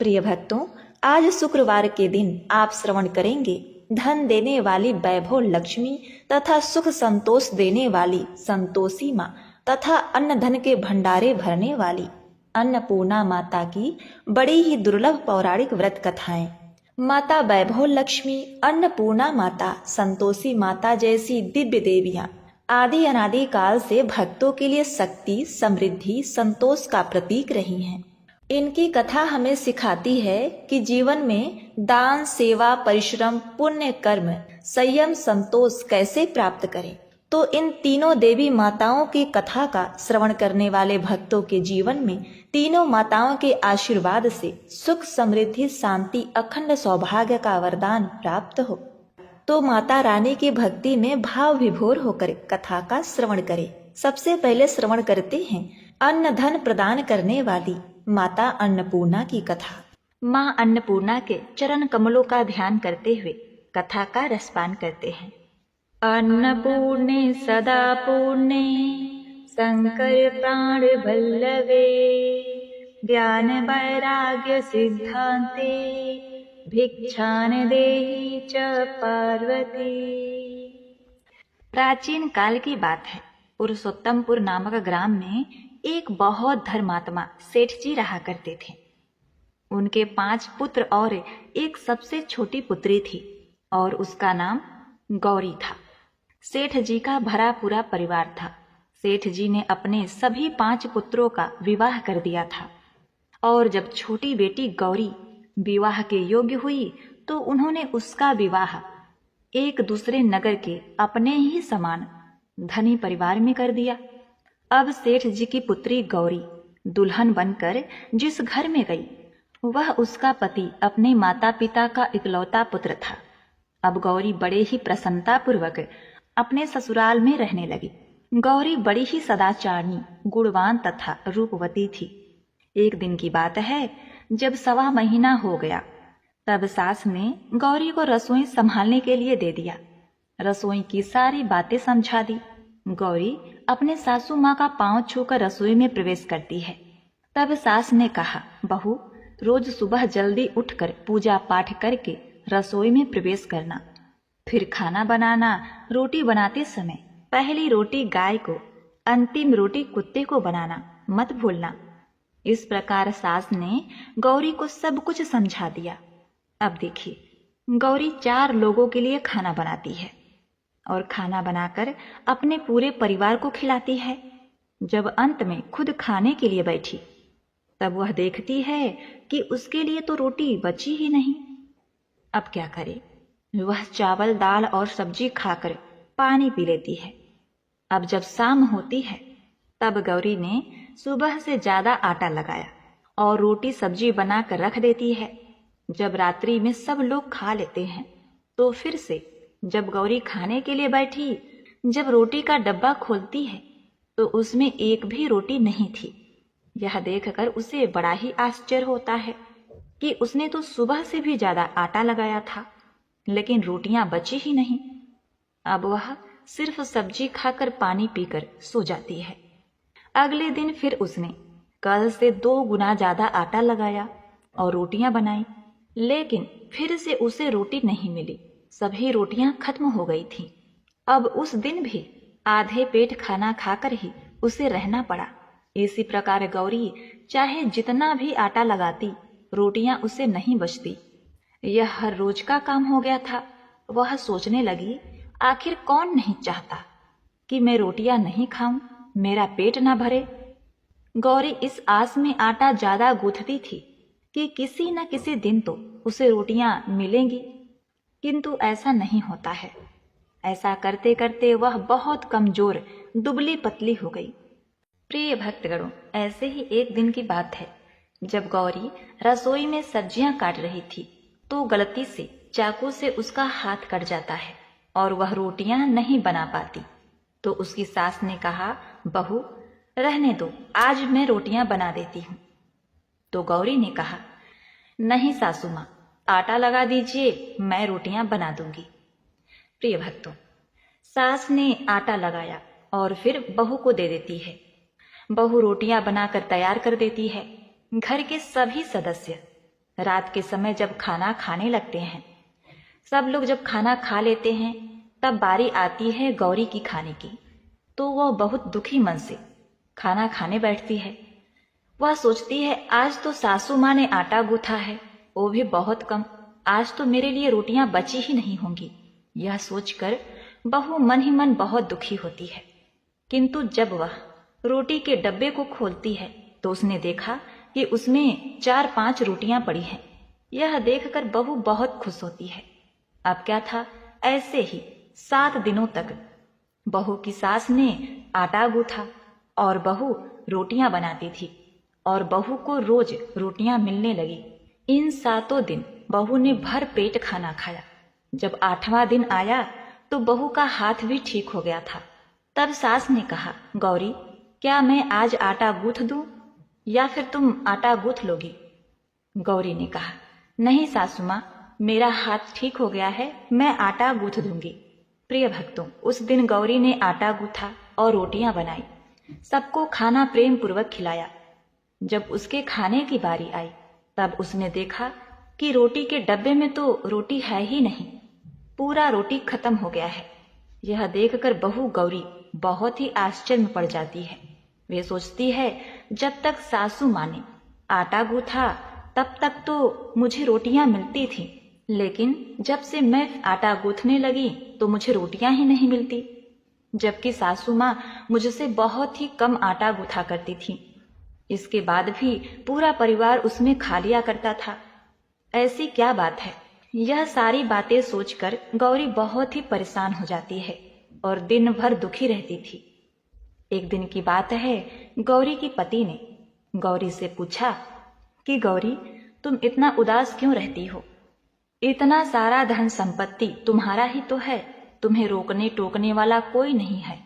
प्रिय भक्तों, आज शुक्रवार के दिन आप श्रवण करेंगे धन देने वाली वैभव लक्ष्मी तथा सुख संतोष देने वाली संतोषी माँ तथा अन्न धन के भंडारे भरने वाली अन्नपूर्णा माता की बड़ी ही दुर्लभ पौराणिक व्रत कथाएं। माता वैभव लक्ष्मी, अन्नपूर्णा माता, संतोषी माता जैसी दिव्य देवियां आदि अनादि काल से भक्तों के लिए शक्ति, समृद्धि, संतोष का प्रतीक रही हैं। इनकी कथा हमें सिखाती है कि जीवन में दान, सेवा, परिश्रम, पुण्य कर्म, संयम, संतोष कैसे प्राप्त करें। तो इन तीनों देवी माताओं की कथा का श्रवण करने वाले भक्तों के जीवन में तीनों माताओं के आशीर्वाद से सुख, समृद्धि, शांति, अखंड सौभाग्य का वरदान प्राप्त हो। तो माता रानी की भक्ति में भाव विभोर होकर कथा का श्रवण करें। सबसे पहले श्रवण करते हैं अन्न धन प्रदान करने वाली माता अन्नपूर्णा की कथा। माँ अन्नपूर्णा के चरण कमलों का ध्यान करते हुए कथा का रसपान करते हैं। अन्नपूर्णे सदा पूर्णे शंकर प्राण वल्लभे ज्ञान वैराग्य सिद्धांते भिक्षान देहि च पार्वती। प्राचीन काल की बात है। पुरुषोत्तमपुर नामक ग्राम में एक बहुत धर्मात्मा सेठ जी रहा करते थे। उनके 5 पुत्र और एक सबसे छोटी पुत्री थी और उसका नाम गौरी था। सेठ जी का भरा पूरा परिवार था। सेठ जी ने अपने सभी 5 पुत्रों का विवाह कर दिया था और जब छोटी बेटी गौरी विवाह के योग्य हुई तो उन्होंने उसका विवाह एक दूसरे नगर के अपने ही समान धनी परिवार में कर दिया। अब सेठ जी की पुत्री गौरी दुल्हन बनकर जिस घर में गई वह उसका पति अपने माता पिता का इकलौता पुत्र था। अब गौरी बड़े ही प्रसन्नता पूर्वक अपने ससुराल में रहने लगी। गौरी बड़ी ही सदाचारणी, गुणवान तथा रूपवती थी। एक दिन की बात है, जब 1.25 महीना हो गया तब सास ने गौरी को रसोई संभालने के लिए दे दिया। रसोई की सारी बातें समझा दी। गौरी अपने सासू माँ का पांव छूकर रसोई में प्रवेश करती है। तब सास ने कहा, बहू, रोज सुबह जल्दी उठकर पूजा पाठ करके रसोई में प्रवेश करना, फिर खाना बनाना। रोटी बनाते समय पहली रोटी गाय को, अंतिम रोटी कुत्ते को बनाना मत भूलना। इस प्रकार सास ने गौरी को सब कुछ समझा दिया। अब देखिए, गौरी 4 लोगों के लिए खाना बनाती है और खाना बनाकर अपने पूरे परिवार को खिलाती है। जब अंत में खुद खाने के लिए बैठी तब वह देखती है कि उसके लिए तो रोटी बची ही नहीं। अब क्या करे? वह चावल, दाल और सब्जी खाकर पानी पी लेती है। अब जब शाम होती है तब गौरी ने सुबह से ज्यादा आटा लगाया और रोटी सब्जी बनाकर रख देती है। जब रात्रि में सब लोग खा लेते हैं तो फिर से जब गौरी खाने के लिए बैठी, जब रोटी का डब्बा खोलती है तो उसमें एक भी रोटी नहीं थी। यह देखकर उसे बड़ा ही आश्चर्य होता है कि उसने तो सुबह से भी ज्यादा आटा लगाया था लेकिन रोटियां बची ही नहीं। अब वह सिर्फ सब्जी खाकर पानी पीकर सो जाती है। अगले दिन फिर उसने कल से 2 गुना ज्यादा आटा लगाया और रोटियां बनाई, लेकिन फिर से उसे रोटी नहीं मिली। सभी रोटियां खत्म हो गई थीं। अब उस दिन भी आधे पेट खाना खाकर ही उसे रहना पड़ा। इसी प्रकार गौरी चाहे जितना भी आटा लगाती, रोटियां उसे नहीं बचती। यह हर रोज का काम हो गया था। वह सोचने लगी, आखिर कौन नहीं चाहता कि मैं रोटियां नहीं खाऊं, मेरा पेट ना भरे। गौरी इस आस में आटा ज्यादा गूंथती थी कि किसी न किसी दिन तो उसे रोटियां मिलेंगी, किंतु ऐसा नहीं होता है। ऐसा करते करते वह बहुत कमजोर, दुबली पतली हो गई। प्रिय भक्तगणों, ऐसे ही एक दिन की बात है, जब गौरी रसोई में सब्जियां काट रही थी तो गलती से चाकू से उसका हाथ कट जाता है और वह रोटियां नहीं बना पाती। तो उसकी सास ने कहा, बहू, रहने दो, आज मैं रोटियां बना देती हूँ। तो गौरी ने कहा, नहीं सासू माँ, आटा लगा दीजिए, मैं रोटियां बना दूंगी। प्रिय भक्तों, सास ने आटा लगाया और फिर बहू को दे देती है। बहू रोटियां बनाकर तैयार कर देती है। घर के सभी सदस्य रात के समय जब खाना खाने लगते हैं, सब लोग जब खाना खा लेते हैं, तब बारी आती है गौरी की खाने की। तो वह बहुत दुखी मन से खाना खाने बैठती है। वह सोचती है, आज तो सासू माँ ने आटा गूथा है, वो भी बहुत कम। आज तो मेरे लिए रोटियां बची ही नहीं होंगी। यह सोचकर बहू मन ही मन बहुत दुखी होती है। किंतु जब वह रोटी के डब्बे को खोलती है तो उसने देखा कि उसमें 4-5 रोटियां पड़ी हैं। यह देखकर बहू बहुत खुश होती है। अब क्या था, ऐसे ही 7 दिनों तक बहू की सास ने आटा गूथा और बहू रोटियां बनाती थी और बहू को रोज रोटियां मिलने लगी। इन 7 दिन बहू ने भर पेट खाना खाया। जब 8वां दिन आया तो बहू का हाथ भी ठीक हो गया था। तब सास ने कहा, गौरी, क्या मैं आज आटा गूंथ दूं या फिर तुम आटा गूंथ लोगी? गौरी ने कहा, नहीं सासू माँ, मेरा हाथ ठीक हो गया है, मैं आटा गूंथ दूंगी। प्रिय भक्तों, उस दिन गौरी ने आटा गूंथा और रोटियां बनाई। सबको खाना प्रेम पूर्वक खिलाया। जब उसके खाने की बारी आई तब उसने देखा कि रोटी के डब्बे में तो रोटी है ही नहीं, पूरा रोटी खत्म हो गया है। यह देखकर बहू गौरी बहुत ही आश्चर्य में पड़ जाती है। वे सोचती है, जब तक सासू माँ ने आटा गूथा तब तक तो मुझे रोटियां मिलती थी, लेकिन जब से मैं आटा गूंथने लगी तो मुझे रोटियां ही नहीं मिलती, जबकि सासू माँ मुझसे बहुत ही कम आटा गूथा करती थी। इसके बाद भी पूरा परिवार उसमें खा लिया करता था। ऐसी क्या बात है? यह सारी बातें सोचकर गौरी बहुत ही परेशान हो जाती है और दिन भर दुखी रहती थी। एक दिन की बात है, गौरी की पति ने गौरी से पूछा कि गौरी, तुम इतना उदास क्यों रहती हो? इतना सारा धन संपत्ति तुम्हारा ही तो है, तुम्हें रोकने टोकने वाला कोई नहीं है।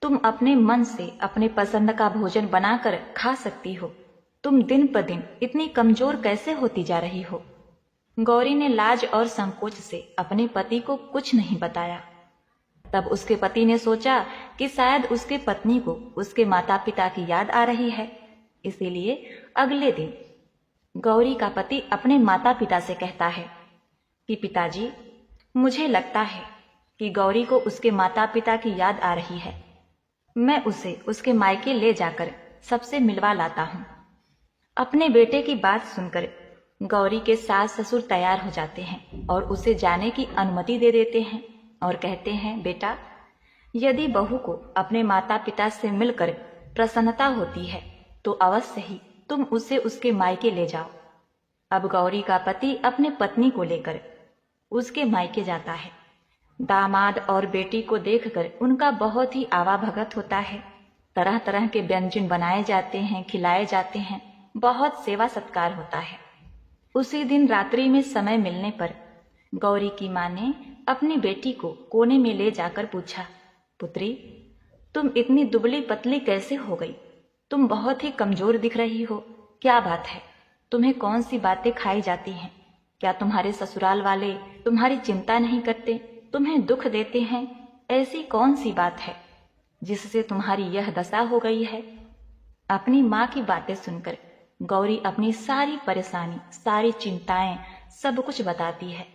तुम अपने मन से अपने पसंद का भोजन बनाकर खा सकती हो। तुम दिन पर दिन इतनी कमजोर कैसे होती जा रही हो? गौरी ने लाज और संकोच से अपने पति को कुछ नहीं बताया। तब उसके पति ने सोचा कि शायद उसके पत्नी को उसके माता पिता की याद आ रही है। इसीलिए अगले दिन गौरी का पति अपने माता पिता से कहता है कि पिताजी, मुझे लगता है कि गौरी को उसके माता पिता की याद आ रही है। मैं उसे उसके मायके ले जाकर सबसे मिलवा लाता हूँ। अपने बेटे की बात सुनकर गौरी के सास ससुर तैयार हो जाते हैं और उसे जाने की अनुमति दे देते हैं और कहते हैं, बेटा, यदि बहू को अपने माता पिता से मिलकर प्रसन्नता होती है तो अवश्य ही तुम उसे उसके मायके ले जाओ। अब गौरी का पति अपने पत्नी को लेकर उसके मायके जाता है। दामाद और बेटी को देखकर उनका बहुत ही आवाभगत होता है। तरह तरह के व्यंजन बनाए जाते हैं, खिलाए जाते हैं, बहुत सेवा सत्कार होता है। उसी दिन रात्रि में समय मिलने पर गौरी की माँ ने अपनी बेटी को कोने में ले जाकर पूछा, पुत्री, तुम इतनी दुबली पतली कैसे हो गई? तुम बहुत ही कमजोर दिख रही हो। क्या बात है? तुम्हें कौन सी बातें खाई जाती हैं? क्या तुम्हारे ससुराल वाले तुम्हारी चिंता नहीं करते, तुम्हें दुख देते हैं? ऐसी कौन सी बात है जिससे तुम्हारी यह दशा हो गई है? अपनी माँ की बातें सुनकर गौरी अपनी सारी परेशानी, सारी चिंताएं, सब कुछ बताती है।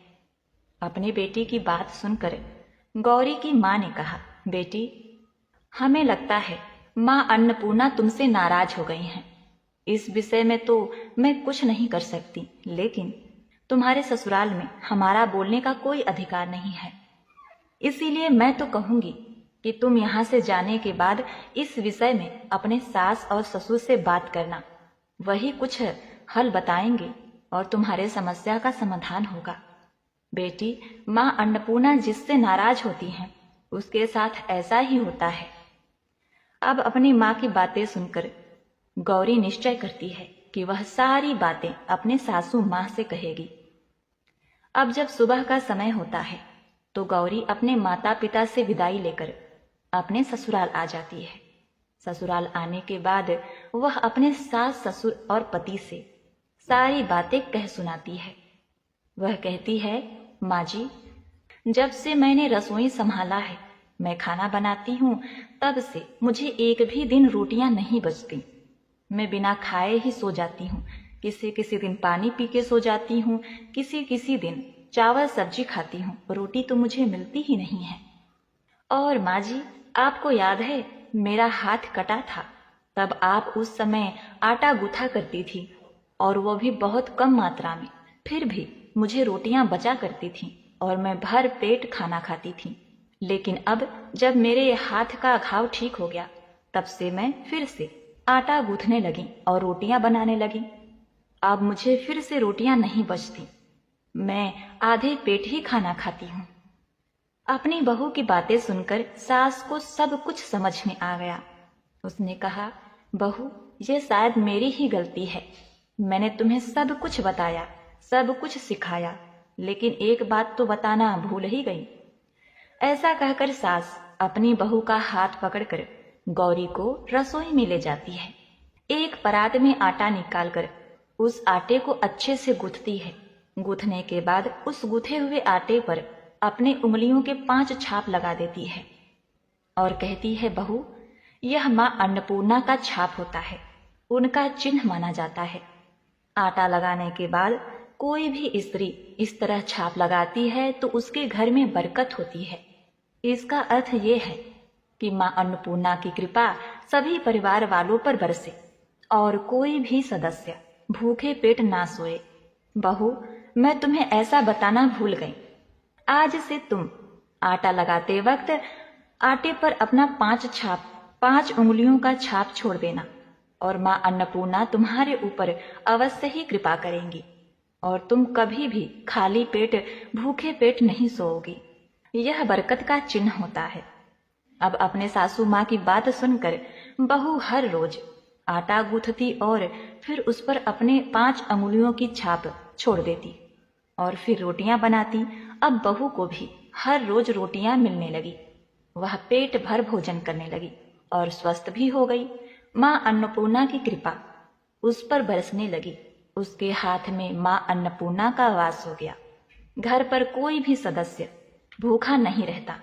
अपनी बेटी की बात सुनकर गौरी की माँ ने कहा, बेटी, हमें लगता है माँ अन्नपूर्णा तुमसे नाराज हो गई हैं। इस विषय में तो मैं कुछ नहीं कर सकती, लेकिन तुम्हारे ससुराल में हमारा बोलने का कोई अधिकार नहीं है। इसीलिए मैं तो कहूंगी कि तुम यहाँ से जाने के बाद इस विषय में अपने सास और ससुर से बात करना। वही कुछ हल बताएंगे और तुम्हारे समस्या का समाधान होगा। बेटी, माँ अन्नपूर्णा जिससे नाराज होती हैं उसके साथ ऐसा ही होता है। अब अपनी माँ की बातें सुनकर गौरी निश्चय करती है कि वह सारी बातें अपने सासू माँ से कहेगी। अब जब सुबह का समय होता है तो गौरी अपने माता पिता से विदाई लेकर अपने ससुराल आ जाती है। ससुराल आने के बाद वह अपने सास ससुर और पति से सारी बातें कह सुनाती है। वह कहती है, माँ जी, जब से मैंने रसोई संभाला है, मैं खाना बनाती हूँ, तब से मुझे एक भी दिन रोटियां नहीं बचती। मैं बिना खाए ही सो जाती हूँ। किसी किसी दिन पानी पी के सो जाती हूँ, किसी किसी दिन चावल सब्जी खाती हूँ, रोटी तो मुझे मिलती ही नहीं है। और माँ जी, आपको याद है मेरा हाथ कटा था, तब आप उस समय आटा गूथा करती थी, और वो भी बहुत कम मात्रा में। फिर भी मुझे रोटियां बचा करती थीं और मैं भर पेट खाना खाती थी। लेकिन अब जब मेरे हाथ का घाव ठीक हो गया, तब से मैं फिर से आटा गूंथने लगी और रोटियां बनाने लगी। अब मुझे फिर से रोटियां नहीं बचती, मैं आधे पेट ही खाना खाती हूँ। अपनी बहू की बातें सुनकर सास को सब कुछ समझ में आ गया। उसने कहा, बहू, ये शायद मेरी ही गलती है। मैंने तुम्हें सब कुछ बताया, सब कुछ सिखाया, लेकिन एक बात तो बताना भूल ही गई। ऐसा कहकर सास अपनी बहू का हाथ पकड़कर गौरी को रसोई में ले जाती है। एक परात में आटा निकालकर उस आटे को अच्छे से गूंथती है। गूंथने के बाद उस गूंथे हुए आटे पर अपने उंगलियों के 5 छाप लगा देती है और कहती है, बहू, यह माँ अन्नपूर्णा का छाप होता है, उनका चिन्ह माना जाता है। आटा लगाने के बाद कोई भी स्त्री इस तरह छाप लगाती है तो उसके घर में बरकत होती है। इसका अर्थ ये है कि माँ अन्नपूर्णा की कृपा सभी परिवार वालों पर बरसे और कोई भी सदस्य भूखे पेट ना सोए। बहू, मैं तुम्हें ऐसा बताना भूल गई। आज से तुम आटा लगाते वक्त आटे पर अपना 5 उंगलियों का छाप छोड़ देना और माँ अन्नपूर्णा तुम्हारे ऊपर अवश्य ही कृपा करेंगी और तुम कभी भी खाली पेट भूखे पेट नहीं सोओगी। यह बरकत का चिन्ह होता है। अब अपने सासू माँ की बात सुनकर बहू हर रोज आटा गूंथती और फिर उस पर अपने 5 अंगुलियों की छाप छोड़ देती और फिर रोटियां बनाती। अब बहू को भी हर रोज रोटियां मिलने लगी। वह पेट भर भोजन करने लगी और स्वस्थ भी हो गई। माँ अन्नपूर्णा की कृपा उस पर बरसने लगी। उसके हाथ में माँ अन्नपूर्णा का वास हो गया। घर पर कोई भी सदस्य भूखा नहीं रहता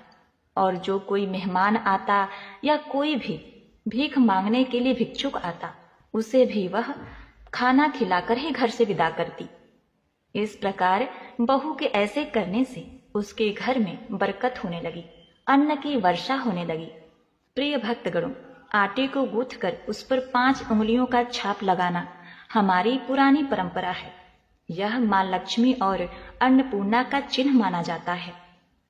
और जो कोई मेहमान आता या कोई भी भीख मांगने के लिए भिक्षुक आता, उसे भी वह खाना खिलाकर ही घर से विदा करती। इस प्रकार बहू के ऐसे करने से उसके घर में बरकत होने लगी, अन्न की वर्षा होने लगी। प्रिय भक्तगणों, आटे को गूंथकर उस पर 5 उंगलियों का छाप लगाना हमारी पुरानी परंपरा है। यह माँ लक्ष्मी और अन्नपूर्णा का चिन्ह माना जाता है।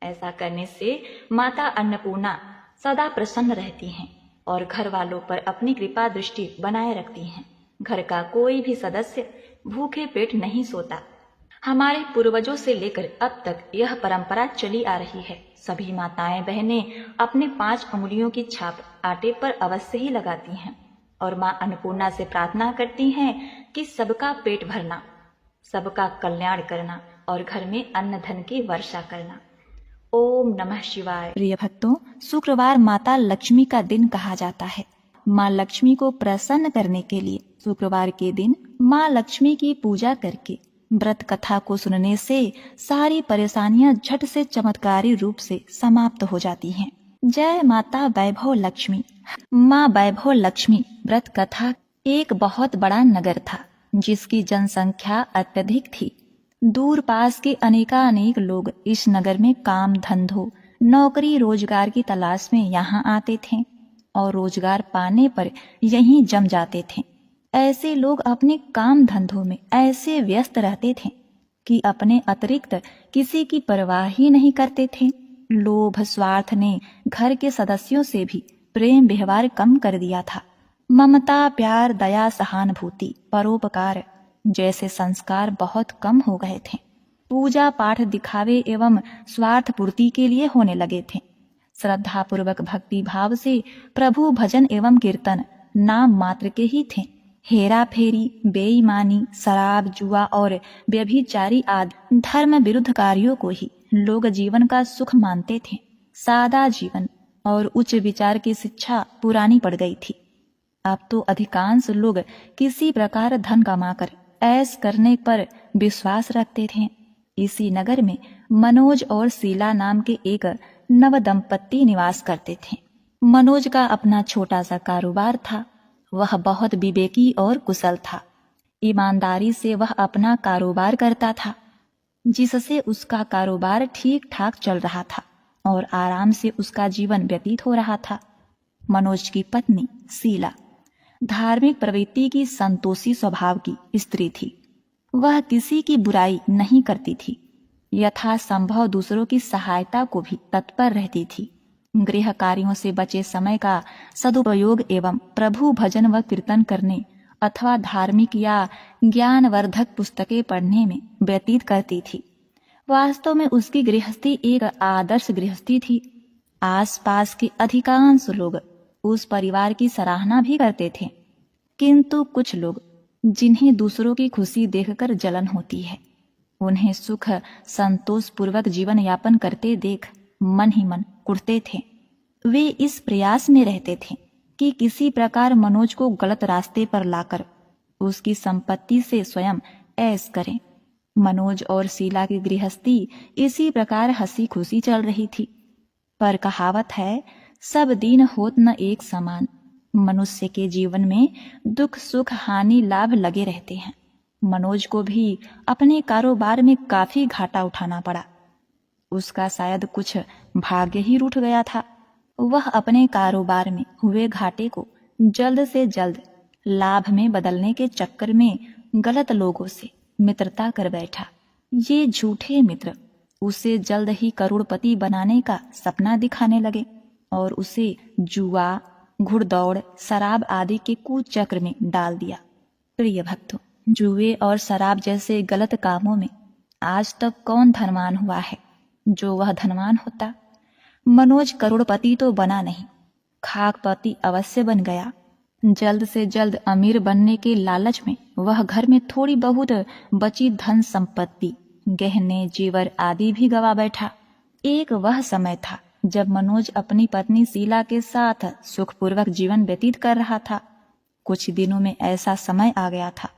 ऐसा करने से माता अन्नपूर्णा सदा प्रसन्न रहती हैं और घर वालों पर अपनी कृपा दृष्टि बनाए रखती हैं। घर का कोई भी सदस्य भूखे पेट नहीं सोता। हमारे पूर्वजों से लेकर अब तक यह परंपरा चली आ रही है। सभी माताएं बहनें अपने 5 उंगलियों की छाप आटे पर अवश्य ही लगाती हैं और माँ अन्नपूर्णा से प्रार्थना करती हैं कि सबका पेट भरना, सबका कल्याण करना और घर में अन्न धन की वर्षा करना। ओम नमः शिवाय। प्रिय भक्तों, शुक्रवार माता लक्ष्मी का दिन कहा जाता है। माँ लक्ष्मी को प्रसन्न करने के लिए शुक्रवार के दिन माँ लक्ष्मी की पूजा करके व्रत कथा को सुनने से सारी परेशानियां झट से चमत्कारी रूप से समाप्त हो जाती हैं। जय माता वैभव लक्ष्मी। माँ वैभव लक्ष्मी व्रत कथा एक बहुत बड़ा नगर था जिसकी जनसंख्या अत्यधिक थी। दूर पास के अनेकानेक लोग इस नगर में काम धंधों नौकरी रोजगार की तलाश में यहाँ आते थे और रोजगार पाने पर यहीं जम जाते थे। ऐसे लोग अपने काम धंधों में ऐसे व्यस्त रहते थे कि अपने अतिरिक्त किसी की परवाह ही नहीं करते थे। लोभ स्वार्थ ने घर के सदस्यों से भी प्रेम व्यवहार कम कर दिया था। ममता प्यार दया सहानुभूति परोपकार जैसे संस्कार बहुत कम हो गए थे। पूजा पाठ दिखावे एवं स्वार्थ पूर्ति के लिए होने लगे थे। श्रद्धा पूर्वक भक्ति भाव से प्रभु भजन एवं कीर्तन नाम मात्र के ही थे। हेरा फेरी बेईमानी शराब जुआ और व्यभिचारी आदि धर्म विरुद्ध कार्यों को ही लोग जीवन का सुख मानते थे। सादा जीवन और उच्च विचार की शिक्षा पुरानी पड़ गई थी। अब तो अधिकांश लोग किसी प्रकार धन कमाकर ऐश करने पर विश्वास रखते थे। इसी नगर में मनोज और शीला नाम के एक नव दंपत्ति निवास करते थे। मनोज का अपना छोटा सा कारोबार था। वह बहुत विवेकी और कुशल था। ईमानदारी से वह अपना कारोबार करता था, जिससे उसका कारोबार ठीक ठाक चल रहा था और आराम से उसका जीवन व्यतीत हो रहा था। मनोज की पत्नी शीला धार्मिक प्रवृत्ति की संतोषी स्वभाव की स्त्री थी। वह किसी की बुराई नहीं करती थी, यथासंभव दूसरों की सहायता को भी तत्पर रहती थी। गृह कार्यों से बचे समय का सदुपयोग एवं प्रभु भजन व कीर्तन करने अथवा धार्मिक या ज्ञानवर्धक पुस्तकें पढ़ने में व्यतीत करती थी। वास्तव में उसकी गृहस्थी एक आदर्श गृहस्थी थी। आसपास के अधिकांश लोग उस परिवार की सराहना भी करते थे, किंतु कुछ लोग जिन्हें दूसरों की खुशी देखकर जलन होती है, उन्हें सुख संतोष पूर्वक जीवन यापन करते देख मन ही मन कुढ़ते थे। वे इस प्रयास में रहते थे कि किसी प्रकार मनोज को गलत रास्ते पर लाकर उसकी संपत्ति से स्वयं ऐश करें। मनोज और शीला की गृहस्थी इसी प्रकार हंसी खुशी चल रही थी। पर कहावत है, सब दिन होत न एक समान। मनुष्य के जीवन में दुख सुख हानि लाभ लगे रहते हैं। मनोज को भी अपने कारोबार में काफी घाटा उठाना पड़ा। उसका शायद कुछ भाग्य ही रूठ गया था। वह अपने कारोबार में हुए घाटे को जल्द से जल्द लाभ में बदलने के चक्कर में गलत लोगों से मित्रता कर बैठा। ये झूठे मित्र उसे जल्द ही करोड़पति बनाने का सपना दिखाने लगे और उसे जुआ, घुड़दौड़, शराब आदि के कुचक्र में डाल दिया। प्रिय भक्तों, जुए और शराब जैसे गलत कामों में आज तक कौन धनवान हुआ है जो वह धनवान होता? मनोज करोड़पति तो बना नहीं, खाकपति अवश्य बन गया। जल्द से जल्द अमीर बनने के लालच में वह घर में थोड़ी बहुत बची धन संपत्ति, गहने जेवर आदि भी गवा बैठा। एक वह समय था जब मनोज अपनी पत्नी शीला के साथ सुखपूर्वक जीवन व्यतीत कर रहा था। कुछ दिनों में ऐसा समय आ गया था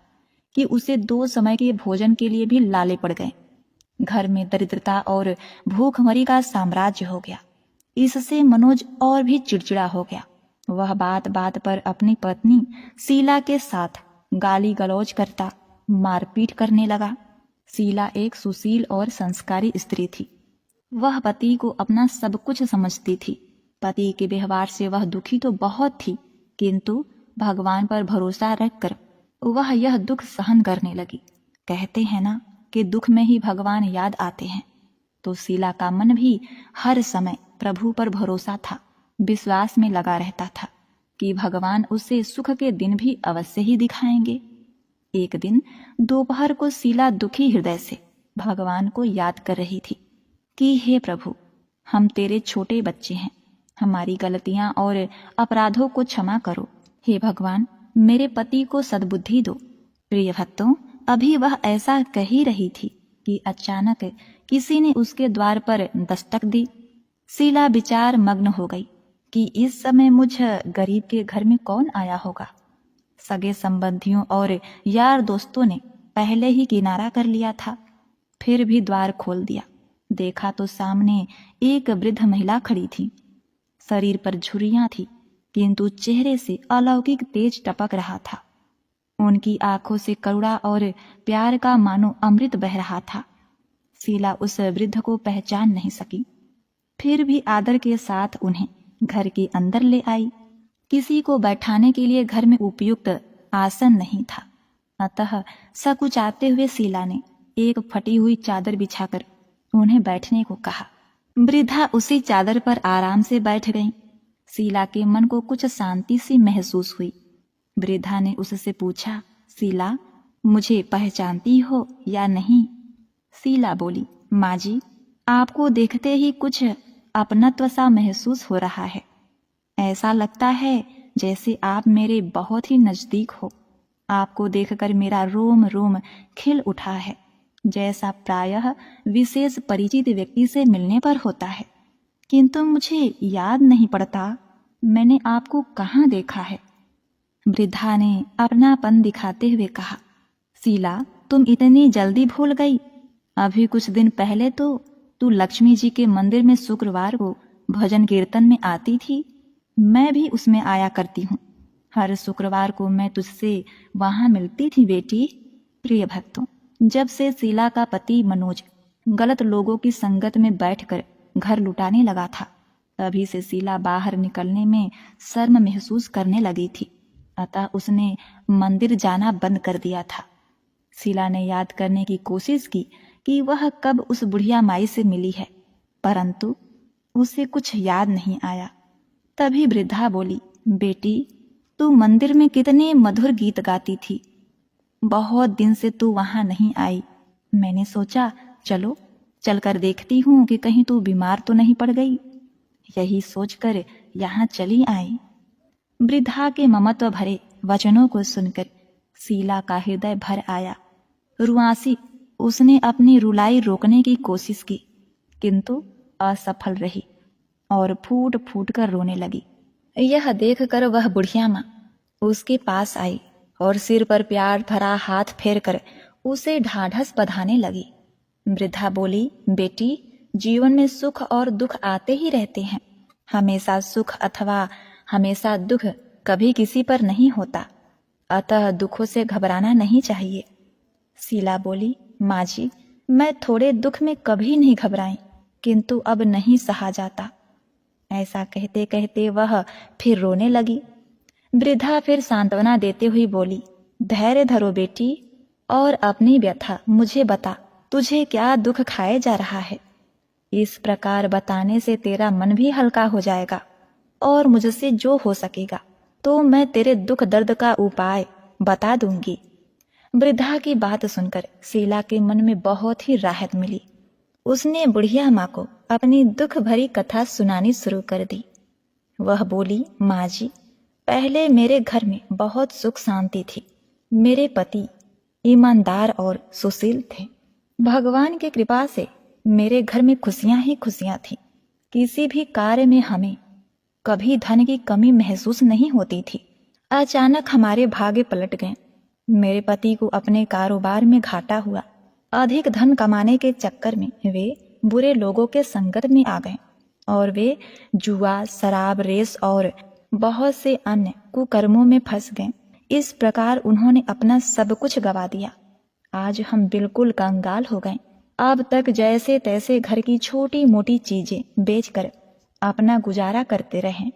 कि उसे 2 समय के भोजन के लिए भी लाले पड़ गए। घर में दरिद्रता और भूखमरी का साम्राज्य हो गया। इससे मनोज और भी चिड़चिड़ा हो गया। वह बात बात पर अपनी पत्नी शीला के साथ गाली गलौज करता, मारपीट करने लगा। शीला एक सुशील और संस्कारी स्त्री थी। वह पति को अपना सब कुछ समझती थी। पति के व्यवहार से वह दुखी तो बहुत थी, किंतु भगवान पर भरोसा रखकर वह यह दुख सहन करने लगी। कहते हैं ना कि दुख में ही भगवान याद आते हैं। तो शीला का मन भी हर समय प्रभु पर भरोसा था, विश्वास में लगा रहता था कि भगवान उसे सुख के दिन भी अवश्य ही दिखाएंगे। एक दिन दोपहर को शीला दुखी हृदय से भगवान को याद कर रही थी कि हे प्रभु, हम तेरे छोटे बच्चे हैं, हमारी गलतियां और अपराधों को क्षमा करो। हे भगवान, मेरे पति को सद्बुद्धि दो। प्रिय भक्तों, अभी वह ऐसा कह ही रही थी कि अचानक किसी ने उसके द्वार पर दस्तक दी। शीला विचार मग्न हो गई कि इस समय मुझ गरीब के घर में कौन आया होगा। सगे संबंधियों और यार दोस्तों ने पहले ही किनारा कर लिया था। फिर भी द्वार खोल दिया। देखा तो सामने एक वृद्ध महिला खड़ी थी। शरीर पर झुर्रियां थी, किंतु चेहरे से अलौकिक तेज टपक रहा था। उनकी आंखों से करुणा और प्यार का मानो अमृत बह रहा था। शीला उस वृद्ध को पहचान नहीं सकी, फिर भी आदर के साथ उन्हें घर के अंदर ले आई। किसी को बैठाने के लिए घर में उपयुक्त आसन नहीं था, अतः सकुचाते हुए शीला ने एक फटी हुई चादर बिछाकर उन्हें बैठने को कहा। वृद्धा उसी चादर पर आराम से बैठ गईं। शीला के मन को कुछ शांति सी महसूस हुई। वृद्धा ने उससे पूछा, शीला, मुझे पहचानती हो या नहीं? शीला बोली, माँ जी, आपको देखते ही कुछ अपनत्व सा महसूस हो रहा है। ऐसा लगता है जैसे आप मेरे बहुत ही नजदीक हो। आपको देखकर मेरा रोम रोम खिल उठा है, जैसा प्रायः विशेष परिचित व्यक्ति से मिलने पर होता है। किंतु मुझे याद नहीं पड़ता मैंने आपको कहाँ देखा है। वृद्धा ने अपनापन दिखाते हुए कहा, शीला, तुम इतनी जल्दी भूल गई? अभी कुछ दिन पहले तो तू लक्ष्मी जी के मंदिर में शुक्रवार को भजन कीर्तन में आती थी। मैं भी उसमें आया करती हूँ। हर शुक्रवार को मैं तुझसे वहां मिलती थी बेटी। प्रिय भक्तों, जब से शीला का पति मनोज गलत लोगों की संगत में बैठकर घर लुटाने लगा था, तभी से शीला बाहर निकलने में शर्म महसूस करने लगी थी। अतः उसने मंदिर जाना बंद कर दिया था। शीला ने याद करने की कोशिश की कि वह कब उस बुढ़िया माई से मिली है, परंतु उसे कुछ याद नहीं आया। तभी वृद्धा बोली, बेटी, तू मंदिर में कितने मधुर गीत गाती थी। बहुत दिन से तू वहां नहीं आई। मैंने सोचा चलो चलकर देखती हूँ कि कहीं तू बीमार तो नहीं पड़ गई। यही सोचकर यहाँ चली आई। वृद्धा के ममत्व भरे वचनों को सुनकर शीला का हृदय भर आया। रुआसी उसने अपनी रुलाई रोकने की कोशिश की, किंतु असफल रही और फूट फूट कर रोने लगी। यह देखकर वह बुढ़िया माँ उसके पास आई और सिर पर प्यार भरा हाथ फेरकर उसे ढाढ़स बंधाने लगी। वृद्धा बोली, बेटी, जीवन में सुख और दुख आते ही रहते हैं। हमेशा सुख अथवा हमेशा दुख कभी किसी पर नहीं होता, अतः दुखों से घबराना नहीं चाहिए। शीला बोली, माँ जी, मैं थोड़े दुख में कभी नहीं घबराई, किंतु अब नहीं सहा जाता। ऐसा कहते कहते वह फिर रोने लगी। वृद्धा फिर सांत्वना देते हुए बोली, धैर्य धरो बेटी, और अपनी व्यथा मुझे बता, तुझे क्या दुख खाए जा रहा है। इस प्रकार बताने से तेरा मन भी हल्का हो जाएगा और मुझसे जो हो सकेगा तो मैं तेरे दुख दर्द का उपाय बता दूंगी। वृद्धा की बात सुनकर शीला के मन में बहुत ही राहत मिली। उसने बुढ़िया माँ को अपनी दुख भरी कथा सुनानी शुरू कर दी। वह बोली, माँ जी, पहले मेरे घर में बहुत सुख शांति थी। मेरे पति ईमानदार और सुशील थे। भगवान की कृपा से मेरे घर में खुशियां ही खुशियां थी। किसी भी कार्य में हमें कभी धन की कमी महसूस नहीं होती थी। अचानक हमारे भाग्य पलट गए। मेरे पति को अपने कारोबार में घाटा हुआ। अधिक धन कमाने के चक्कर में वे बुरे लोगों के संगत में आ गए और वे जुआ, शराब, रेस और बहुत से अन्य कुकर्मों में फंस गए। इस प्रकार उन्होंने अपना सब कुछ गवा दिया। आज हम बिल्कुल कंगाल हो गए। अब तक जैसे तैसे घर की छोटी मोटी चीजें बेचकर अपना गुजारा करते रहे।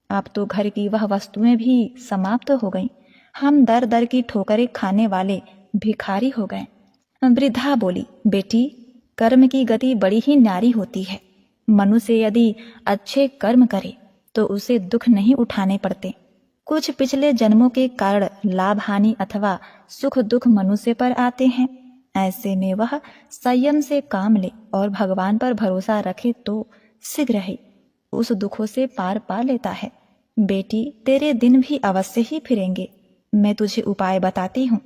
अब तो घर की वह वस्तुएं भी समाप्त हो गईं। हम दर दर की ठोकरें खाने वाले भिखारी हो गए। वृद्धा बोली, बेटी, कर्म की गति बड़ी ही न्यारी होती है। मनुष्य यदि अच्छे कर्म करे तो उसे दुख नहीं उठाने पड़ते। कुछ पिछले जन्मों के कारण लाभ हानि अथवा सुख दुख मनुष्य पर आते हैं। ऐसे में वह संयम से काम ले और भगवान पर भरोसा रखे तो शीघ्र ही उस दुखों से पार पा लेता है। बेटी, तेरे दिन भी अवश्य ही फिरेंगे। मैं तुझे उपाय बताती हूँ।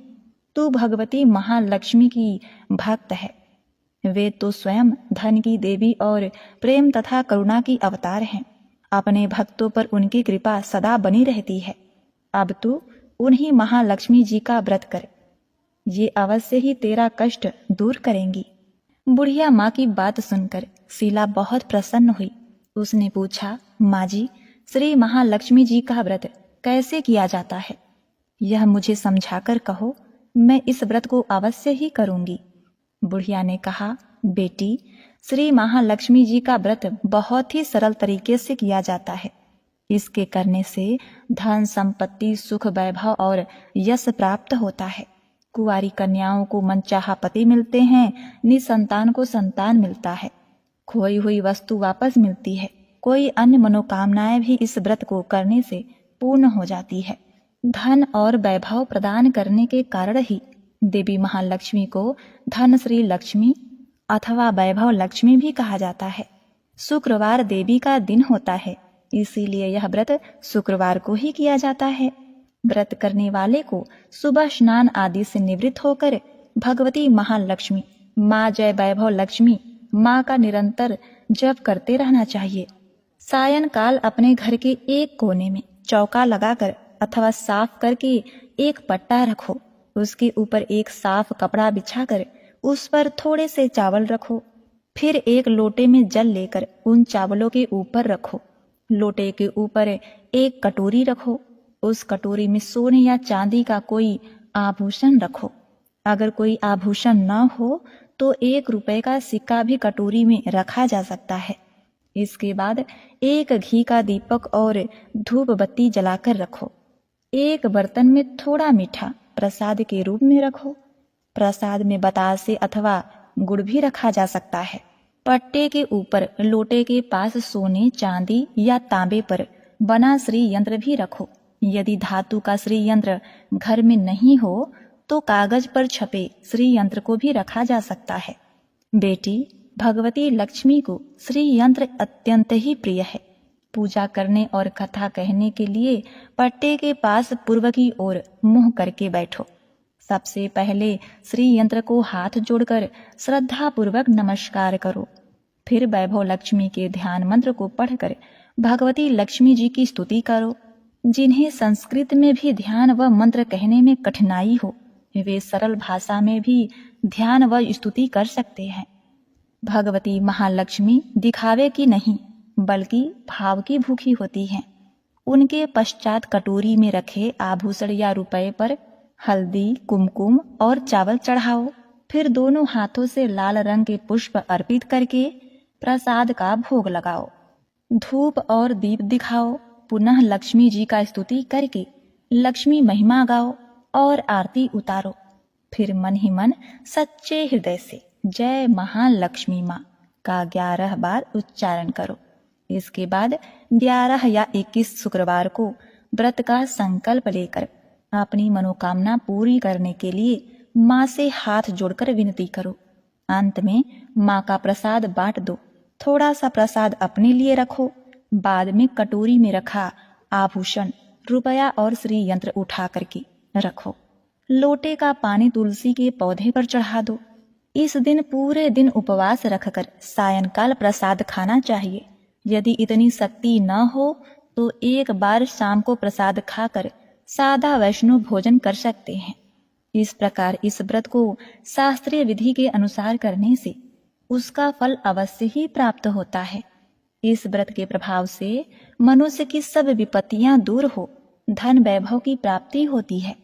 तू भगवती महालक्ष्मी की भक्त है। वे तो स्वयं धन की देवी और प्रेम तथा करुणा की अवतार हैं। अपने भक्तों पर उनकी कृपा सदा बनी रहती है। अब तू उन्हीं महालक्ष्मी जी का व्रत कर, ये अवश्य ही तेरा कष्ट दूर करेंगी। बुढ़िया माँ की बात सुनकर शीला बहुत प्रसन्न हुई। उसने पूछा, माँ जी, श्री महालक्ष्मी जी का व्रत कैसे किया जाता है? यह मुझे समझाकर कहो, मैं इस व्रत को अवश्य ही करूंगी। बुढ़िया ने कहा, बेटी, श्री महालक्ष्मी जी का व्रत बहुत ही सरल तरीके से किया जाता है। इसके करने से धन संपत्ति, सुख, वैभव और यश प्राप्त होता है। कुंवारी कन्याओं को मनचाहा पति मिलते हैं, निसंतान को संतान मिलता है, खोई हुई वस्तु वापस मिलती है। कोई अन्य मनोकामनाएं भी इस व्रत को करने से पूर्ण हो जाती है। धन और वैभव प्रदान करने के कारण ही देवी महालक्ष्मी को धन श्री लक्ष्मी अथवा वैभव लक्ष्मी भी कहा जाता है। शुक्रवार देवी का दिन होता है, इसीलिए यह व्रत शुक्रवार को ही किया जाता है। व्रत करने वाले को सुबह स्नान आदि से निवृत्त होकर भगवती महालक्ष्मी, माँ जय वैभव लक्ष्मी माँ का निरंतर जप करते रहना चाहिए। सायंकाल अपने घर के एक कोने में चौका लगाकर अथवा साफ करके एक पट्टा रखो। उसके ऊपर एक साफ कपड़ा बिछाकर उस पर थोड़े से चावल रखो। फिर एक लोटे में जल लेकर उन चावलों के ऊपर रखो। लोटे के ऊपर एक कटोरी रखो। उस कटोरी में सोने या चांदी का कोई आभूषण रखो। अगर कोई आभूषण न हो तो 1 रुपए का सिक्का भी कटोरी में रखा जा सकता है। इसके बाद एक घी का दीपक और धूप बत्ती जलाकर रखो। एक बर्तन में थोड़ा मीठा प्रसाद के रूप में रखो। प्रसाद में बतासे अथवा गुड़ भी रखा जा सकता है। पट्टे के ऊपर लोटे के पास सोने, चांदी या तांबे पर बना श्री यंत्र भी रखो। यदि धातु का श्री यंत्र घर में नहीं हो तो कागज पर छपे श्री यंत्र को भी रखा जा सकता है। बेटी, भगवती लक्ष्मी को श्री यंत्र अत्यंत ही प्रिय है। पूजा करने और कथा कहने के लिए पट्टे के पास पूर्व की ओर मुंह करके बैठो। सबसे पहले श्री यंत्र को हाथ जोड़कर श्रद्धा पूर्वक नमस्कार करो। फिर वैभव लक्ष्मी के ध्यान मंत्र को पढ़कर भगवती लक्ष्मी जी की स्तुति करो। जिन्हें संस्कृत में भी ध्यान व मंत्र कहने में कठिनाई हो, वे सरल भाषा में भी ध्यान व स्तुति कर सकते हैं। भगवती महालक्ष्मी दिखावे की नहीं बल्कि भाव की भूखी होती हैं। उनके पश्चात कटोरी में रखे आभूषण या रुपए पर हल्दी, कुमकुम और चावल चढ़ाओ। फिर दोनों हाथों से लाल रंग के पुष्प अर्पित करके प्रसाद का भोग लगाओ। धूप और दीप दिखाओ। पुनः लक्ष्मी जी का स्तुति करके लक्ष्मी महिमा गाओ और आरती उतारो। फिर मन ही मन सच्चे हृदय से जय महालक्ष्मी माँ का 11 बार उच्चारण करो। इसके बाद 11 या 21 शुक्रवार को व्रत का संकल्प लेकर अपनी मनोकामना पूरी करने के लिए माँ से हाथ जोड़कर विनती करो। अंत में माँ का प्रसाद बांट दो। थोड़ा सा प्रसाद अपने लिए रखो। बाद में कटोरी में रखा आभूषण, रुपया और श्री यंत्र उठा करके रखो। लोटे का पानी तुलसी के पौधे पर चढ़ा दो। इस दिन पूरे दिन उपवास रखकर सायंकाल प्रसाद खाना चाहिए। यदि इतनी शक्ति न हो तो एक बार शाम को प्रसाद खाकर सादा वैष्णव भोजन कर सकते हैं। इस प्रकार इस व्रत को शास्त्रीय विधि के अनुसार करने से उसका फल अवश्य ही प्राप्त होता है। इस व्रत के प्रभाव से मनुष्य की सब विपत्तियां दूर हो, धन वैभव की प्राप्ति होती है।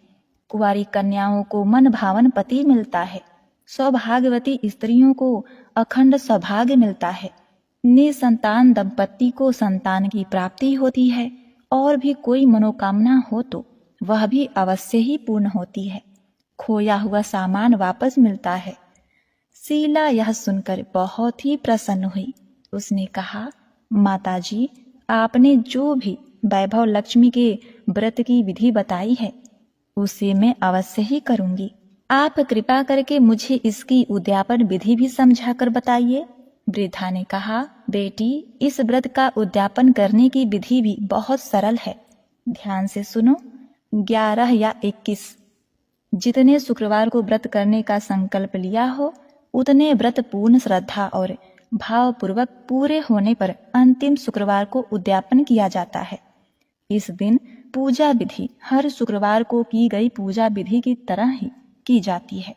कुंवारी कन्याओं को मन भावन पति मिलता है। सौभाग्यवती स्त्रियों को अखंड सौभाग्य मिलता है। निसंतान दंपति को संतान की प्राप्ति होती है और भी कोई मनोकामना हो तो वह भी अवश्य ही पूर्ण होती है। खोया हुआ सामान वापस मिलता है। शीला यह सुनकर बहुत ही प्रसन्न हुई। उसने कहा, माताजी, आपने जो भी वैभव लक्ष्मी के व्रत की विधि बताई है उसे मैं अवश्य ही करूंगी। आप कृपा करके मुझे इसकी उद्यापन विधि भी समझा कर बताइए। वृद्धा ने कहा, बेटी, इस व्रत का उद्यापन करने की विधि भी बहुत सरल है। ध्यान से सुनो। 11 या 21 जितने शुक्रवार को व्रत करने का संकल्प लिया हो उतने व्रत पूर्ण श्रद्धा और भाव पूर्वक पूरे होने पर अंतिम शुक्रवार को उद्यापन किया जाता है। इस दिन पूजा विधि हर शुक्रवार को की गई पूजा विधि की तरह ही की जाती है।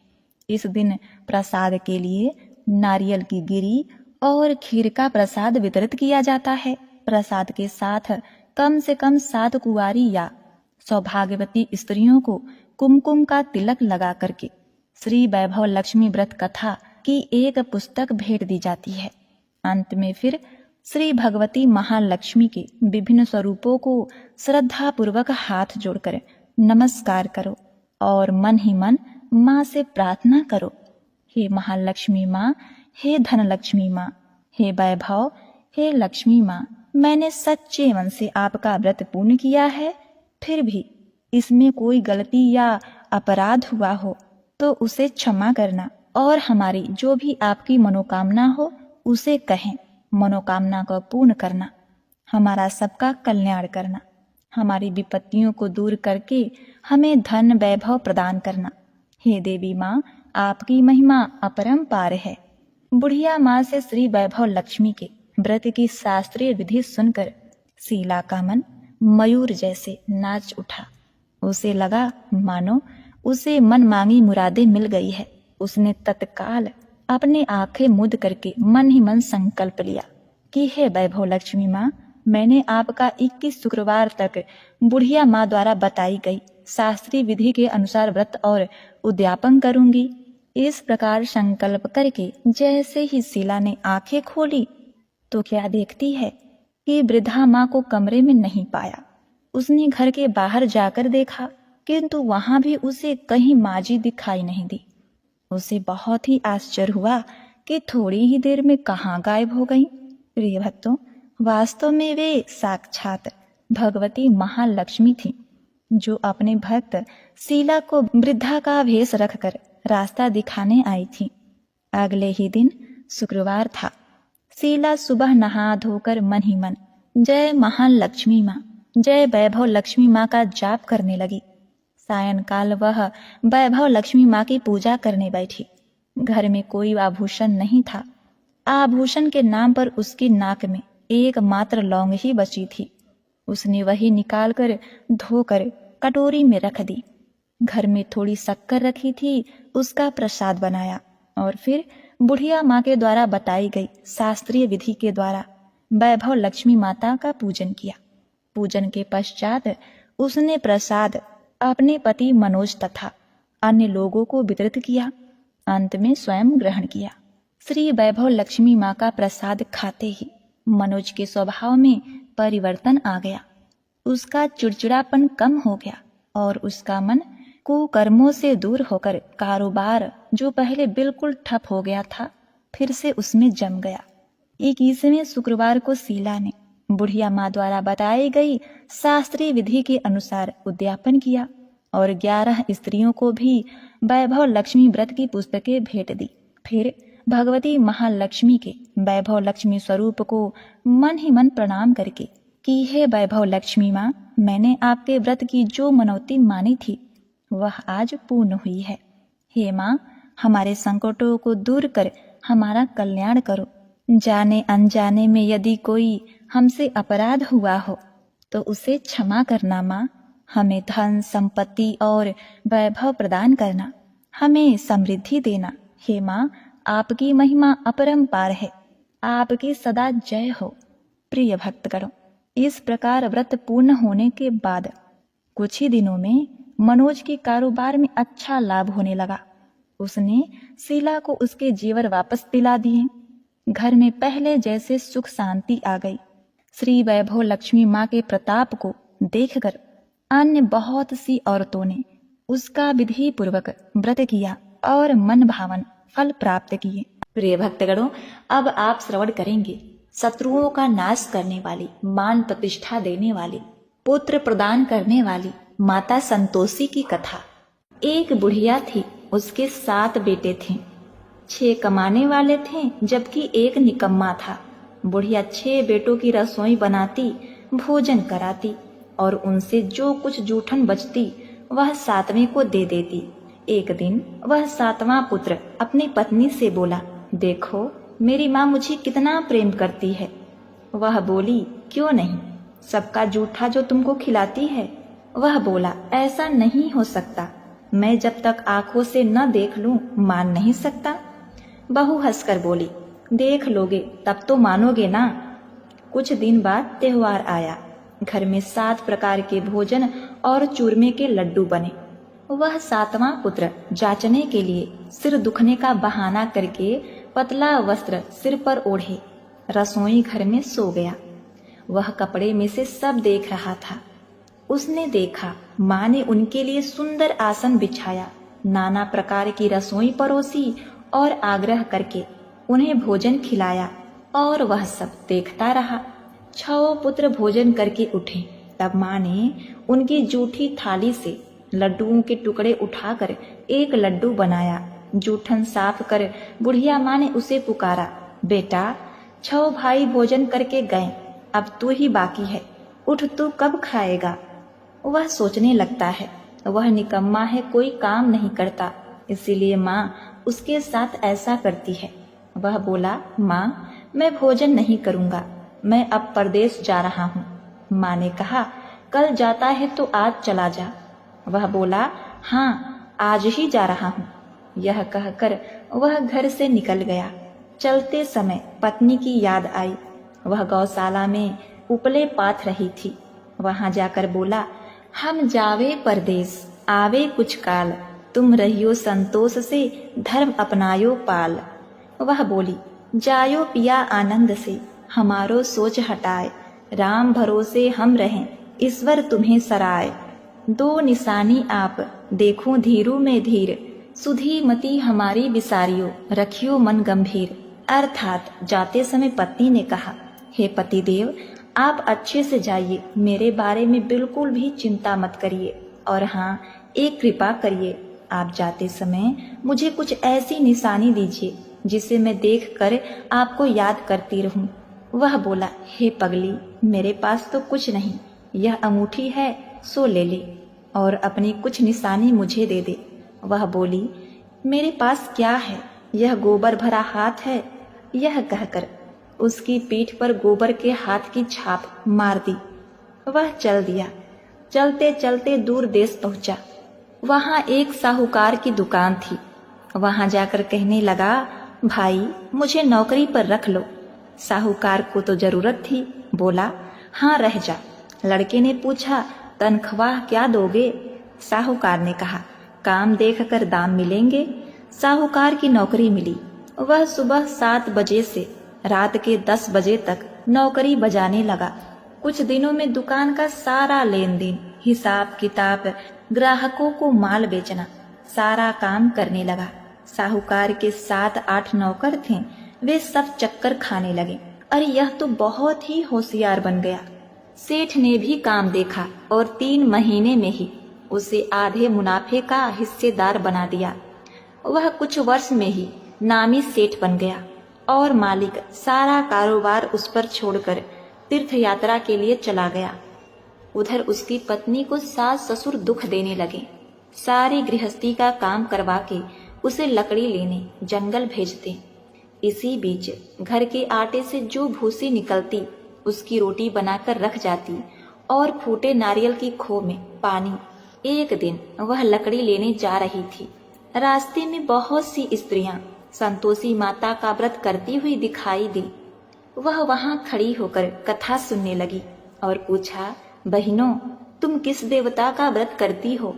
इस दिन प्रसाद के लिए नारियल की गिरी और खीर का प्रसाद वितरित किया जाता है। प्रसाद के साथ कम से कम 7 कुंवारी या सौभाग्यवती स्त्रियों को कुमकुम का तिलक लगा करके श्री वैभव लक्ष्मी व्रत कथा की एक पुस्तक भेंट दी जाती है। अंत में फिर श्री भगवती महालक्ष्मी के विभिन्न स्वरूपों को श्रद्धा पूर्वक हाथ जोड़कर नमस्कार करो और मन ही मन माँ से प्रार्थना करो, हे महालक्ष्मी माँ, हे धनलक्ष्मी माँ, हे वैभव, हे लक्ष्मी माँ, मैंने सच्चे मन से आपका व्रत पूर्ण किया है। फिर भी इसमें कोई गलती या अपराध हुआ हो तो उसे क्षमा करना और हमारी जो भी आपकी मनोकामना हो उसे कहें। मनोकामना को पूर्ण करना, हमारा सबका कल्याण करना, हमारी विपत्तियों को दूर करके हमें धन वैभव प्रदान करना। हे देवी माँ, आपकी महिमा अपरंपार है। बुढ़िया माँ से श्री वैभव लक्ष्मी के व्रत की शास्त्रीय विधि सुनकर शीला का मन मयूर जैसे नाच उठा। उसे लगा मानो उसे मन मांगी मुरादें मिल गई है। उसने तत्काल अपने आंखें मूंद करके मन ही मन संकल्प लिया कि हे वैभव लक्ष्मी माँ, मैंने आपका 21 शुक्रवार तक बुढ़िया माँ द्वारा बताई गई शास्त्रीय विधि के अनुसार व्रत और उद्यापन करूंगी। इस प्रकार संकल्प करके जैसे ही शीला ने आंखें खोली तो क्या देखती है कि वृद्धा माँ को कमरे में नहीं पाया। उसने घर के बाहर जाकर देखा किंतु वहां भी उसे कहीं माजी दिखाई नहीं दी। उसे बहुत ही आश्चर्य हुआ कि थोड़ी ही देर में कहाँ गायब हो गई। प्रिय भक्तों, वास्तव में वे साक्षात भगवती महालक्ष्मी थी, जो अपने भक्त शीला को वृद्धा का भेष रखकर रास्ता दिखाने आई थी। अगले ही दिन शुक्रवार था। शीला सुबह नहा धोकर मन ही मन जय महालक्ष्मी माँ, जय वैभव लक्ष्मी माँ का जाप करने लगी। सायंकाल वह वैभव लक्ष्मी माँ की पूजा करने बैठी। घर में कोई आभूषण नहीं था। आभूषण के नाम पर उसकी नाक में एकमात्र लौंग ही बची थी। उसने वही निकालकर धोकर कटोरी में रख दी। घर में थोड़ी शक्कर रखी थी, उसका प्रसाद बनाया और फिर बुढ़िया माँ के द्वारा बताई गई शास्त्रीय विधि के द्वारा वैभव लक्ष्मी माता का पूजन किया। पूजन के पश्चात उसने प्रसाद अपने पति मनोज तथा अन्य लोगों को वितरित किया। अंत में स्वयं ग्रहण किया। श्री वैभव लक्ष्मी माँ का प्रसाद खाते ही मनोज के स्वभाव में परिवर्तन आ गया। उसका चिड़चिड़ापन कम हो गया और उसका मन कुकर्मों से दूर होकर कारोबार जो पहले बिल्कुल ठप हो गया था फिर से उसमें जम गया। 21वें शुक्रवार को शीला ने बुढ़िया माँ द्वारा बताई गई शास्त्रीय विधि के अनुसार उद्यापन किया और 11 स्त्रियों को भी वैभव लक्ष्मी व्रत की पुस्तकें भेंट दी। फिर भगवती महालक्ष्मी के वैभव लक्ष्मी स्वरूप को मन ही मन प्रणाम करके कि हे वैभव लक्ष्मी माँ, मैंने आपके व्रत की जो मनौती मानी थी वह आज पूर्ण हुई है। हे माँ, हमारे संकटों को दूर कर हमारा कल्याण करो। जाने अनजाने में यदि कोई हमसे अपराध हुआ हो तो उसे क्षमा करना माँ। हमें धन संपत्ति और वैभव प्रदान करना, हमें समृद्धि देना। हे माँ, आपकी महिमा अपरंपार है, आपकी सदा जय हो। प्रिय भक्तगणों, इस प्रकार व्रत पूर्ण होने के बाद कुछ ही दिनों में मनोज के कारोबार में अच्छा लाभ होने लगा। उसने शीला को उसके जेवर वापस दिला दिए। घर में पहले जैसे सुख शांति आ गई। श्री वैभव लक्ष्मी माँ के प्रताप को देखकर अन्य बहुत सी औरतों ने उसका विधि पूर्वक व्रत किया और मन भावन फल प्राप्त किए। प्रिय भक्तगणों, अब आप श्रवण करेंगे शत्रुओं का नाश करने वाली, मान प्रतिष्ठा देने वाली, पुत्र प्रदान करने वाली माता संतोषी की कथा। एक बुढ़िया थी, उसके 7 बेटे थे। 6 कमाने वाले थे जबकि एक निकम्मा था। बुढ़िया 6 बेटों की रसोई बनाती, भोजन कराती और उनसे जो कुछ जूठन बचती वह 7वें को दे देती। एक दिन वह 7वां पुत्र अपनी पत्नी से बोला, देखो मेरी माँ मुझे कितना प्रेम करती है। वह बोली, क्यों नहीं, सबका जूठा जो तुमको खिलाती है। वह बोला, ऐसा नहीं हो सकता, मैं जब तक आंखों से न देख लूं मान नहीं सकता। बहू हंसकर बोली, देख लोगे तब तो मानोगे ना। कुछ दिन बाद त्योहार आया। घर में 7 प्रकार के भोजन और चूरमे के लड्डू बने। वह 7वां पुत्र जांचने के लिए सिर दुखने का बहाना करके पतला वस्त्र सिर पर ओढ़े रसोई घर में सो गया। वह कपड़े में से सब देख रहा था। उसने देखा माँ ने उनके लिए सुंदर आसन बिछाया, नाना प्रकार की रसोई परोसी और आग्रह करके उन्हें भोजन खिलाया और वह सब देखता रहा। 6 पुत्र भोजन करके उठे तब माँ ने उनकी जूठी थाली से लड्डुओं के टुकड़े उठाकर एक लड्डू बनाया। जूठन साफ कर बुढ़िया माँ ने उसे पुकारा, बेटा 6 भाई भोजन करके गए, अब तू ही बाकी है, उठ तू कब खाएगा। वह सोचने लगता है वह निकम्मा है, कोई काम नहीं करता, इसीलिए माँ उसके साथ ऐसा करती है। वह बोला, माँ मैं भोजन नहीं करूँगा, मैं अब परदेश जा रहा हूँ। माँ ने कहा, कल जाता है तो आज चला जा। वह बोला, हाँ आज ही जा रहा हूँ। यह कहकर वह घर से निकल गया। चलते समय पत्नी की याद आई। वह गौशाला में उपले पाथ रही थी। वहां जाकर बोला, हम जावे परदेस, आवे कुछ काल, तुम रहियो संतोष से, धर्म अपनायो पाल। वह बोली, जायो पिया आनंद से, हमारो सोच हटाए, राम भरोसे हम रहें, ईश्वर तुम्हें सराय। दो निशानी आप देखो धीरू में धीर, सुधी मती हमारी बिसारियो, रखियो मन गंभीर। अर्थात जाते समय पत्नी ने कहा, हे पतिदेव, आप अच्छे से जाइए, मेरे बारे में बिल्कुल भी चिंता मत करिए, और हाँ, एक कृपा करिए, आप जाते समय मुझे कुछ ऐसी निशानी दीजिए जिसे मैं देखकर आपको याद करती रहूं। वह बोला, हे पगली, मेरे पास तो कुछ नहीं, यह अंगूठी है सो ले ले, और अपनी कुछ निशानी मुझे दे दे। वह बोली, मेरे पास क्या है, यह गोबर भरा हाथ है। यह कहकर उसकी पीठ पर गोबर के हाथ की छाप मार दी। वह चल दिया। चलते चलते दूर देश पहुंचा। वहां एक साहूकार की दुकान थी। वहां जाकर कहने लगा, भाई, मुझे नौकरी पर रख लो। साहूकार को तो जरूरत थी, बोला, हाँ रह जा। लड़के ने पूछा, तनख्वाह क्या दोगे? साहूकार ने कहा, काम देखकर दाम मिलेंगे। साहूकार की नौकरी मिली। वह सुबह 7 बजे से रात के 10 बजे तक नौकरी बजाने लगा। कुछ दिनों में दुकान का सारा लेन देन, हिसाब किताब, ग्राहकों को माल बेचना, सारा काम करने लगा। साहूकार के 7-8 नौकर थे, वे सब चक्कर खाने लगे। अरे यह तो बहुत ही होशियार बन गया। सेठ ने भी काम देखा और 3 महीने में ही उसे आधे मुनाफे का हिस्सेदार बना दिया। वह कुछ वर्ष में ही नामी सेठ बन गया और मालिक सारा कारोबार उस पर छोड़कर तीर्थ यात्रा के लिए चला गया। उधर उसकी पत्नी को सास ससुर दुख देने लगे। सारी गृहस्थी का काम करवा के उसे लकड़ी लेने जंगल भेजते। इसी बीच घर के आटे से जो भूसी निकलती उसकी रोटी बनाकर रख जाती और फूटे नारियल की खो में पानी। एक दिन वह लकड़ी लेने जा रही थी। रास्ते में बहुत सी स्त्रियां संतोषी माता का व्रत करती हुई दिखाई दी। वह वहां खड़ी होकर कथा सुनने लगी और पूछा, बहनों, तुम किस देवता का व्रत करती हो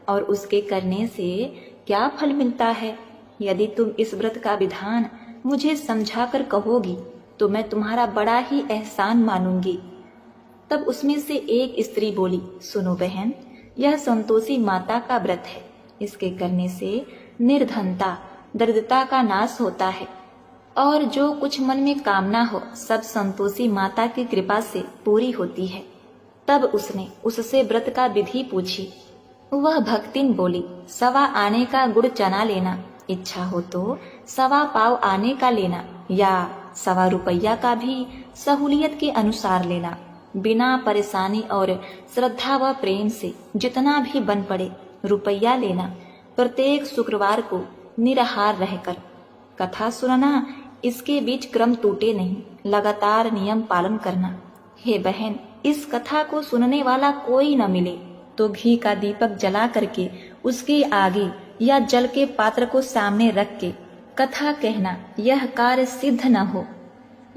और उसके करने से क्या फल मिलता है? यदि तुम इस व्रत का विधान मुझे समझा कर कहोगी तो मैं तुम्हारा बड़ा ही एहसान मानूंगी। तब उसमें से एक स्त्री बोली, सुनो बहन, यह संतोषी माता का व्रत है। इसके करने से निर्धनता, दरिद्रता का नाश होता है और जो कुछ मन में कामना हो सब संतोषी माता की कृपा से पूरी होती है। तब उसने उससे व्रत का विधि पूछी। वह भक्तिन बोली, 1.25 आने का गुड़ चना लेना, इच्छा हो तो 1.25 पाव आने का लेना या 1.25 रुपया का भी सहूलियत के अनुसार लेना। बिना परेशानी और श्रद्धा व प्रेम से जितना भी बन पड़े रुपया लेना। प्रत्येक शुक्रवार को निराहार रहकर कथा सुनना, इसके बीच क्रम टूटे नहीं, लगातार नियम पालन करना। हे बहन, इस कथा को सुनने वाला कोई न मिले तो घी का दीपक जला करके उसके आगे या जल के पात्र को सामने रख के कथा कहना। यह कार्य सिद्ध न हो,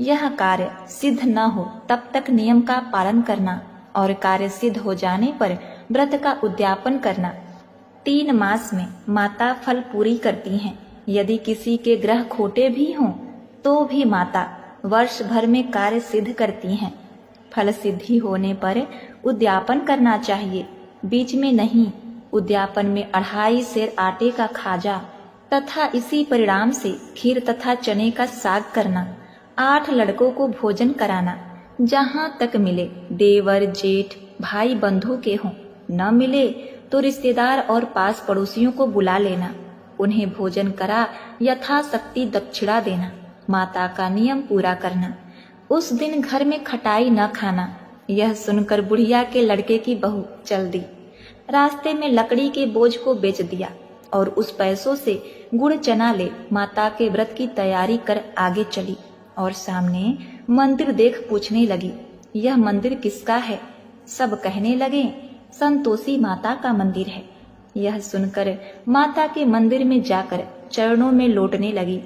यह कार्य सिद्ध न हो तब तक नियम का पालन करना और कार्य सिद्ध हो जाने पर व्रत का उद्यापन करना। 3 मास में माता फल पूरी करती हैं। यदि किसी के ग्रह खोटे भी हों तो भी माता वर्ष भर में कार्य सिद्ध करती हैं। फल सिद्धि होने पर उद्यापन करना चाहिए, बीच में नहीं। उद्यापन में 2.5 सेर आटे का खाजा तथा इसी परिणाम से खीर तथा चने का साग करना। 8 लड़कों को भोजन कराना। जहाँ तक मिले देवर जेठ भाई बंधु के हों, न मिले तो रिश्तेदार और पास पड़ोसियों को बुला लेना। उन्हें भोजन करा यथाशक्ति दक्षिणा देना। माता का नियम पूरा करना। उस दिन घर में खटाई न खाना। यह सुनकर बुढ़िया के लड़के की बहू चल दी। रास्ते में लकड़ी के बोझ को बेच दिया और उस पैसों से गुड़ चना ले माता के व्रत की तैयारी कर आगे चली और सामने मंदिर देख पूछने लगी, यह मंदिर किसका है? सब कहने लगे, संतोषी माता का मंदिर है। यह सुनकर माता के मंदिर में जाकर चरणों में लौटने लगी।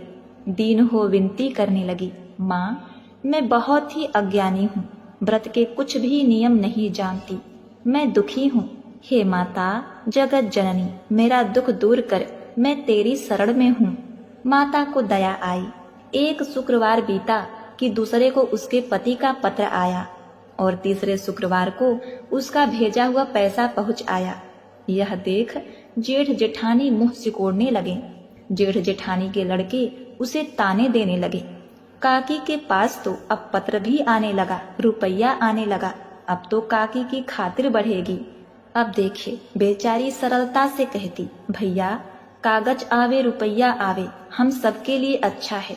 दीन हो विनती करने लगी, माँ, मैं बहुत ही अज्ञानी हूँ, व्रत के कुछ भी नियम नहीं जानती, मैं दुखी हूँ। हे माता जगत जननी, मेरा दुख दूर कर, मैं तेरी शरण में हूँ। माता को दया आई। एक शुक्रवार बीता कि दूसरे को उसके पति का पत्र आया और तीसरे शुक्रवार को उसका भेजा हुआ पैसा पहुंच आया। यह देख जेठ जेठानी मुंह सिकोड़ने लगे। जेठ जेठानी के लड़के उसे ताने देने लगे। काकी के पास तो अब पत्र भी आने लगा, रुपया आने लगा, अब तो काकी की खातिर बढ़ेगी। अब देखिए बेचारी सरलता से कहती, भैया कागज आवे रुपया आवे, हम सबके लिए अच्छा है।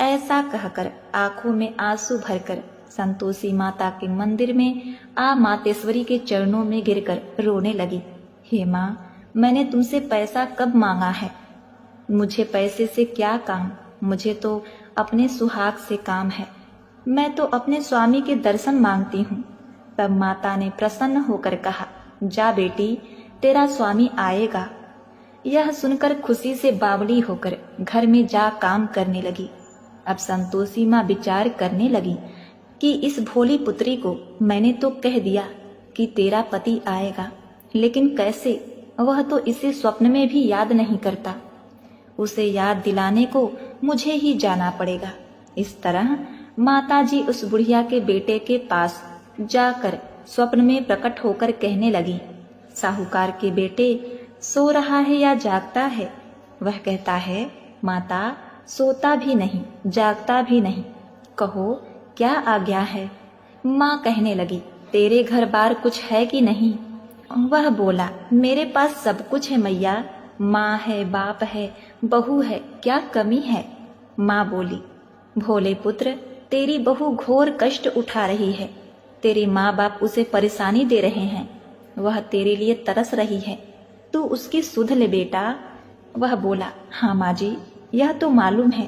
ऐसा कहकर आंखों में आंसू भरकर संतोषी माता के मंदिर में मातेश्वरी के चरणों में गिरकर रोने लगी। हे माँ, मैंने तुमसे पैसा कब मांगा है? मुझे पैसे से क्या काम, मुझे तो अपने सुहाग से काम है। मैं तो अपने स्वामी के दर्शन मांगती हूँ। तब माता ने प्रसन्न होकर कहा, जा बेटी, तेरा स्वामी आएगा। यह सुनकर खुशी से बावली होकर घर में जा काम करने लगी। अब संतोषी माँ विचार करने लगी कि इस भोली पुत्री को मैंने तो कह दिया कि तेरा पति आएगा, लेकिन कैसे? वह तो इसे स्वप्न में भी याद नहीं करता। उसे याद दिलाने को मुझे ही जाना पड़ेगा। इस तरह माताजी उस बुढ़िया के बेटे के पास जाकर स्वप्न में प्रकट होकर कहने लगी, साहूकार के बेटे सो रहा है या जागता है? वह कहता है, माता सोता भी नहीं जागता भी नहीं, कहो क्या आज्ञा है? माँ कहने लगी, तेरे घर बार कुछ है कि नहीं? वह बोला, मेरे पास सब कुछ है मैया, माँ है, बाप है, बहू है, क्या कमी है? माँ बोली, भोले पुत्र, तेरी बहू घोर कष्ट उठा रही है, तेरे माँ बाप उसे परेशानी दे रहे हैं, वह तेरे लिए तरस रही है, तू उसकी सुध ले बेटा। वह बोला, हाँ माँ जी, यह तो मालूम है,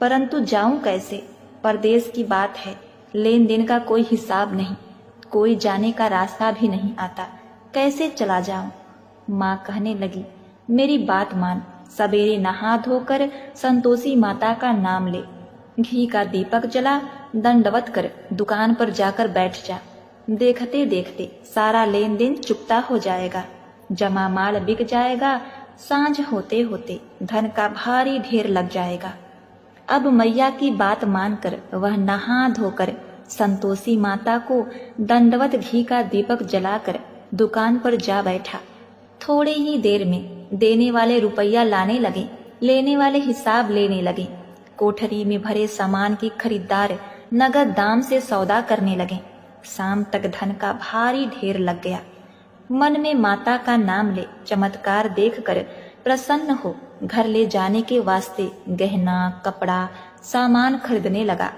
परंतु जाऊं कैसे? परदेश की बात है, लेन देन का कोई हिसाब नहीं, कोई जाने का रास्ता भी नहीं आता, कैसे चला जाऊं? माँ कहने लगी, मेरी बात मान, सवेरे नहा धोकर संतोषी माता का नाम ले, घी का दीपक जला, दंडवत कर दुकान पर जाकर बैठ जा। देखते देखते सारा लेन देन चुकता हो जाएगा, जमा माल बिक जाएगा, सांझ होते होते धन का भारी ढेर लग जाएगा। अब मैया की बात मानकर वह नहा धोकर संतोषी माता को दंडवत घी का दीपक जलाकर दुकान पर जा बैठा। थोड़ी ही देर में देने वाले रुपया लाने लगे, लेने वाले हिसाब लेने लगे। कोठरी में भरे सामान की खरीदार नगद दाम से सौदा करने लगे। शाम तक धन का भारी ढेर लग गया। मन में माता का नाम ले चमत्कार देखकर प्रसन्न हो घर ले जाने के वास्ते गहना कपड़ा सामान खरीदने लगा।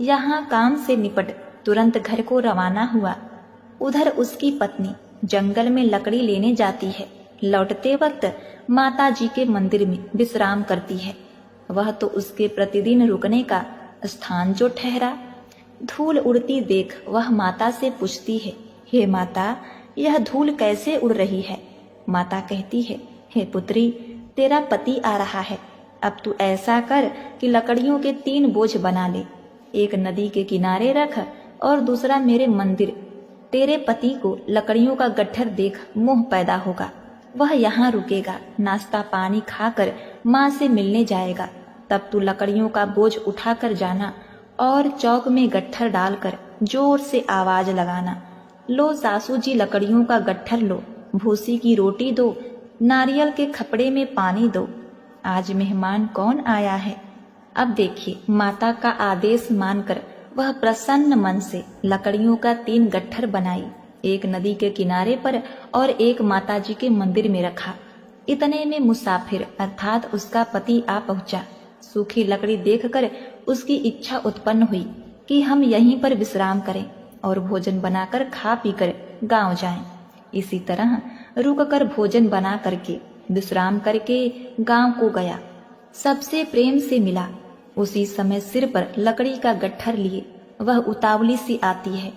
यहाँ काम से निपट तुरंत घर को रवाना हुआ। उधर उसकी पत्नी जंगल में लकड़ी लेने जाती है। लौटते वक्त माता जी के मंदिर में विश्राम करती है। वह तो उसके प्रतिदिन रुकने का स्थान जो ठहरा। धूल उड़ती देख वह माता से पूछती है, हे माता, यह धूल कैसे उड़ रही है? माता कहती है, हे पुत्री, तेरा पति आ रहा है। अब तू ऐसा कर कि लकड़ियों के 3 बोझ बना ले, एक नदी के किनारे रख और दूसरा मेरे मंदिर। तेरे पति को लकड़ियों का गट्ठर देख मोह पैदा होगा, वह यहाँ रुकेगा, नाश्ता पानी खाकर माँ से मिलने जाएगा। तब तू लकड़ियों का बोझ उठाकर जाना और चौक में गट्ठर डालकर जोर से आवाज लगाना, लो सासू जी लकड़ियों का गट्ठर लो, भूसी की रोटी दो, नारियल के खपड़े में पानी दो, आज मेहमान कौन आया है। अब देखिए माता का आदेश मानकर वह प्रसन्न मन से लकड़ियों का 3 गट्ठर बनाई, एक नदी के किनारे पर और एक माताजी के मंदिर में रखा। इतने में मुसाफिर अर्थात उसका पति आ पहुंचा। सूखी लकड़ी देखकर उसकी इच्छा उत्पन्न हुई कि हम यहीं पर विश्राम करें और भोजन बनाकर खा पीकर गांव जाएं। इसी तरह रुककर भोजन बना करके विश्राम करके गांव को गया। सबसे प्रेम से मिला। उसी समय सिर पर लकड़ी का गट्ठर लिए वह उतावली सी आती है।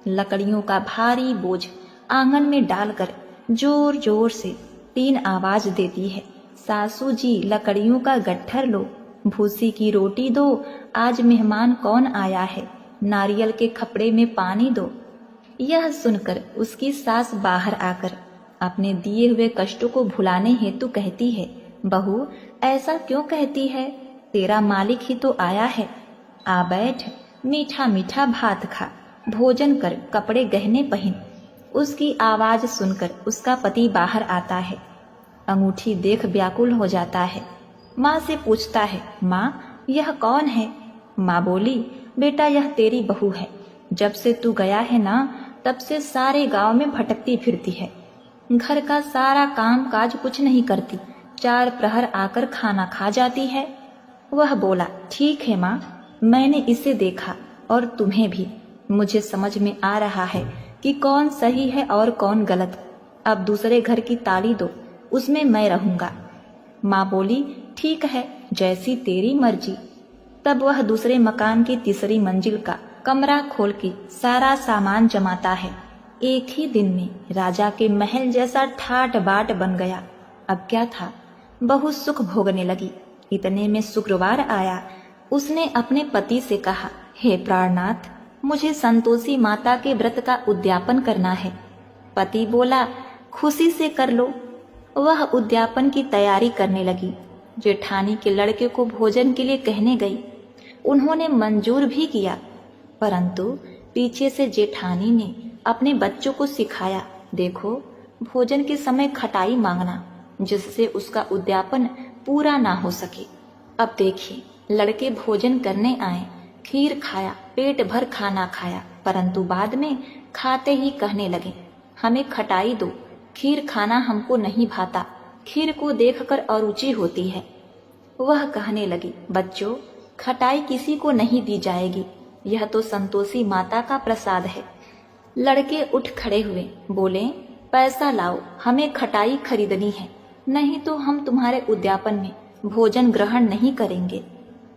लकड़ियों का भारी बोझ आंगन में डालकर जोर जोर से 3 आवाज देती है, सासू जी लकड़ियों का गट्ठर लो, भूसी की रोटी दो, आज मेहमान कौन आया है। नारियल के खपड़े में पानी दो। यह सुनकर उसकी सास बाहर आकर अपने दिए हुए कष्टों को भुलाने हेतु कहती है, बहू ऐसा क्यों कहती है? तेरा मालिक ही तो आया है। आ बैठ, मीठा मीठा भात खा, भोजन कर, कपड़े गहने पहन। उसकी आवाज सुनकर उसका पति बाहर आता है। अंगूठी देख व्याकुल हो जाता है। माँ से पूछता है, माँ यह कौन है? माँ बोली, बेटा यह तेरी बहू है। जब से तू गया है ना, तब से सारे गांव में भटकती फिरती है। घर का सारा काम काज कुछ नहीं करती, 4 प्रहर आकर खाना खा जाती है। वह बोला, ठीक है माँ, मैंने इसे देखा और तुम्हें भी। मुझे समझ में आ रहा है कि कौन सही है और कौन गलत। अब दूसरे घर की ताली दो, उसमें मैं रहूंगा। माँ बोली, ठीक है, जैसी तेरी मर्जी। तब वह दूसरे मकान की तीसरी मंजिल का कमरा खोल के सारा सामान जमाता है। एक ही दिन में राजा के महल जैसा ठाट बाट बन गया। अब क्या था, बहुत सुख भोगने लगी। इतने में शुक्रवार आया। उसने अपने पति से कहा, हे प्राणनाथ, मुझे संतोषी माता के व्रत का उद्यापन करना है। पति बोला, खुशी से कर लो। वह उद्यापन की तैयारी करने लगी। जेठानी के लड़के को भोजन के लिए कहने गई। उन्होंने मंजूर भी किया, परंतु पीछे से जेठानी ने अपने बच्चों को सिखाया, देखो भोजन के समय खटाई मांगना, जिससे उसका उद्यापन पूरा ना हो सके। अब देखिए, लड़के भोजन करने आए, खीर खाया, पेट भर खाना खाया, परंतु बाद में खाते ही कहने लगे, हमें खटाई दो, खीर खाना हमको नहीं भाता, खीर को देखकर अरुचि होती है। वह कहने लगी, बच्चों खटाई किसी को नहीं दी जाएगी, यह तो संतोषी माता का प्रसाद है। लड़के उठ खड़े हुए, बोले, पैसा लाओ, हमें खटाई खरीदनी है, नहीं तो हम तुम्हारे उद्यापन में भोजन ग्रहण नहीं करेंगे।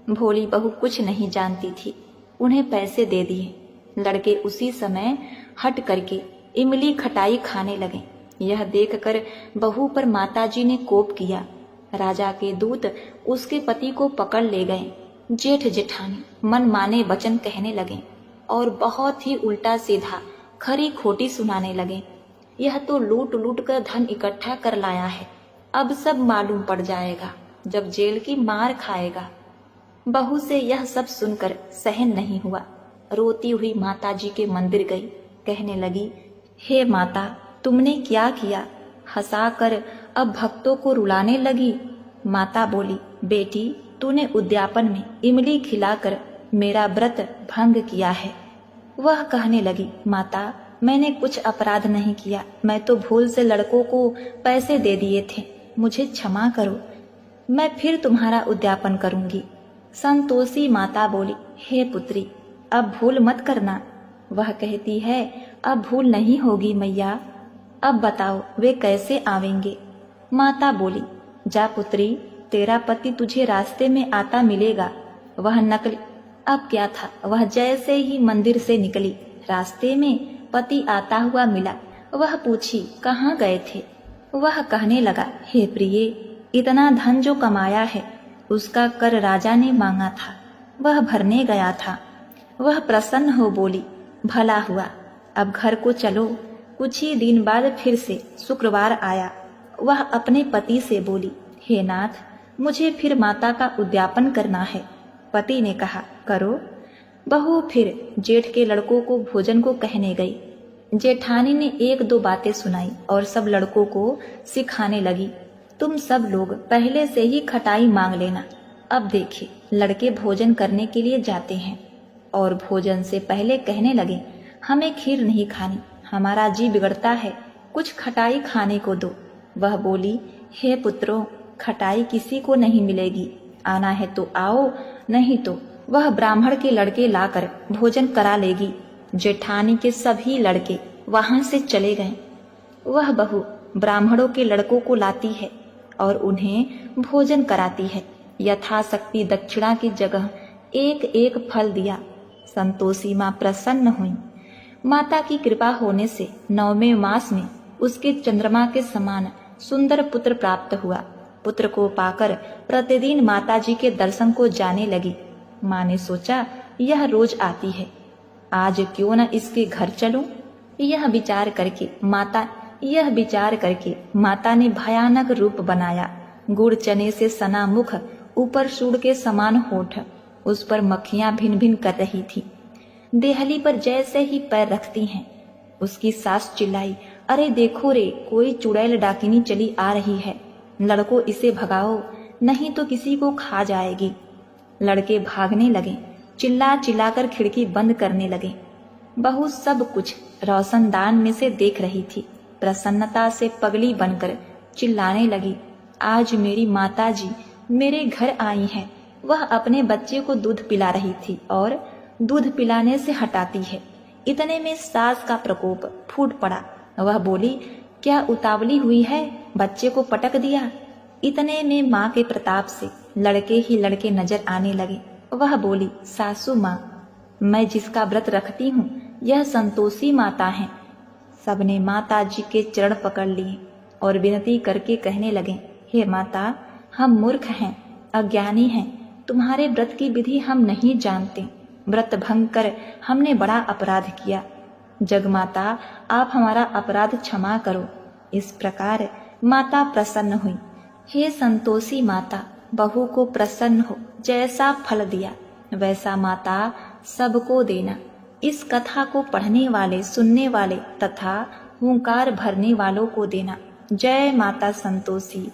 भोली बहू कुछ नहीं जानती थी, उन्हें पैसे दे दिए। लड़के उसी समय हट करके इमली खटाई खाने लगे। यह देखकर बहू पर माताजी ने कोप किया। राजा के दूत उसके पति को पकड़ ले गए। जेठ जेठानी मन माने वचन कहने लगे और बहुत ही उल्टा सीधा खरी खोटी सुनाने लगे। यह तो लूट लूट कर धन इकट्ठा कर लाया है, अब सब मालूम पड़ जाएगा जब जेल की मार खाएगा। बहू से यह सब सुनकर सहन नहीं हुआ। रोती हुई माताजी के मंदिर गई। कहने लगी, हे माता, तुमने क्या किया? हंसाकर अब भक्तों को रुलाने लगी। माता बोली, बेटी तूने उद्यापन में इमली खिलाकर मेरा व्रत भंग किया है। वह कहने लगी, माता मैंने कुछ अपराध नहीं किया, मैं तो भूल से लड़कों को पैसे दे दिए थे, मुझे क्षमा करो, मैं फिर तुम्हारा उद्यापन करूंगी। संतोषी माता बोली, हे पुत्री अब भूल मत करना। वह कहती है, अब भूल नहीं होगी मैया। अब बताओ वे कैसे आवेंगे? माता बोली, जा पुत्री, तेरा पति तुझे रास्ते में आता मिलेगा। वह नकली। अब क्या था, वह जैसे ही मंदिर से निकली, रास्ते में पति आता हुआ मिला। वह पूछी, कहाँ गए थे? वह कहने लगा, हे प्रिये, इतना धन जो कमाया है उसका कर राजा ने मांगा था, वह भरने गया था। वह प्रसन्न हो बोली, भला हुआ, अब घर को चलो। कुछ ही दिन बाद फिर से शुक्रवार आया। वह अपने पति से बोली, हे नाथ, मुझे फिर माता का उद्यापन करना है। पति ने कहा, करो। बहू फिर जेठ के लड़कों को भोजन को कहने गई। जेठानी ने 1-2 बातें सुनाई और सब लड़कों को सिखाने लगी, तुम सब लोग पहले से ही खटाई मांग लेना। अब देखिए, लड़के भोजन करने के लिए जाते हैं और भोजन से पहले कहने लगे, हमें खीर नहीं खानी, हमारा जी बिगड़ता है, कुछ खटाई खाने को दो। वह बोली, हे पुत्रों, खटाई किसी को नहीं मिलेगी, आना है तो आओ, नहीं तो वह ब्राह्मण के लड़के लाकर भोजन करा लेगी। जेठानी के सभी लड़के वहां से चले गए। वह बहू ब्राह्मणों के लड़कों को लाती है और उन्हें भोजन कराती है। यथाशक्ति दक्षिणा की जगह 1-1 फल दिया। संतोषी माँ प्रसन्न हुई। माता की कृपा होने से 9वें मास में उसके चंद्रमा के समान सुंदर पुत्र प्राप्त हुआ। पुत्र को पाकर प्रतिदिन माताजी के दर्शन को जाने लगी। माँ ने सोचा, यह रोज आती है, आज क्यों न इसके घर चलूं? यह विचार करके माता ने भयानक रूप बनाया। गुड़ चने से सना मुख, ऊपर सूंड के समान होठ, उस पर मक्खियां भिन भिन कर रही थी। देहली पर जैसे ही पैर रखती हैं, उसकी सास चिल्लाई, अरे देखो रे, कोई चुड़ैल डाकिनी चली आ रही है, लड़को इसे भगाओ, नहीं तो किसी को खा जाएगी। लड़के भागने लगे, चिल्ला चिल्लाकर खिड़की बंद करने लगे। बहू सब कुछ रोशनदान में से देख रही थी। प्रसन्नता से पगली बनकर चिल्लाने लगी, आज मेरी माताजी मेरे घर आई हैं। वह अपने बच्चे को दूध पिला रही थी और दूध पिलाने से हटाती है। इतने में सास का प्रकोप फूट पड़ा। वह बोली, क्या उतावली हुई है, बच्चे को पटक दिया। इतने में माँ के प्रताप से लड़के ही लड़के नजर आने लगे। वह बोली, सासू माँ, मैं जिसका व्रत रखती हूँ यह संतोषी माता है। सबने माता जी के चरण पकड़ लिए और विनती करके कहने लगे, हे माता, हम मूर्ख हैं, अज्ञानी हैं, तुम्हारे व्रत की विधि हम नहीं जानते। व्रत भंग कर हमने बड़ा अपराध किया। जगमाता, आप हमारा अपराध क्षमा करो। इस प्रकार माता प्रसन्न हुई। हे संतोषी माता, बहू को प्रसन्न हो, जैसा फल दिया वैसा माता सबको देना। इस कथा को पढ़ने वाले, सुनने वाले तथा हुंकार भरने वालों को देना। जय माता संतोषी।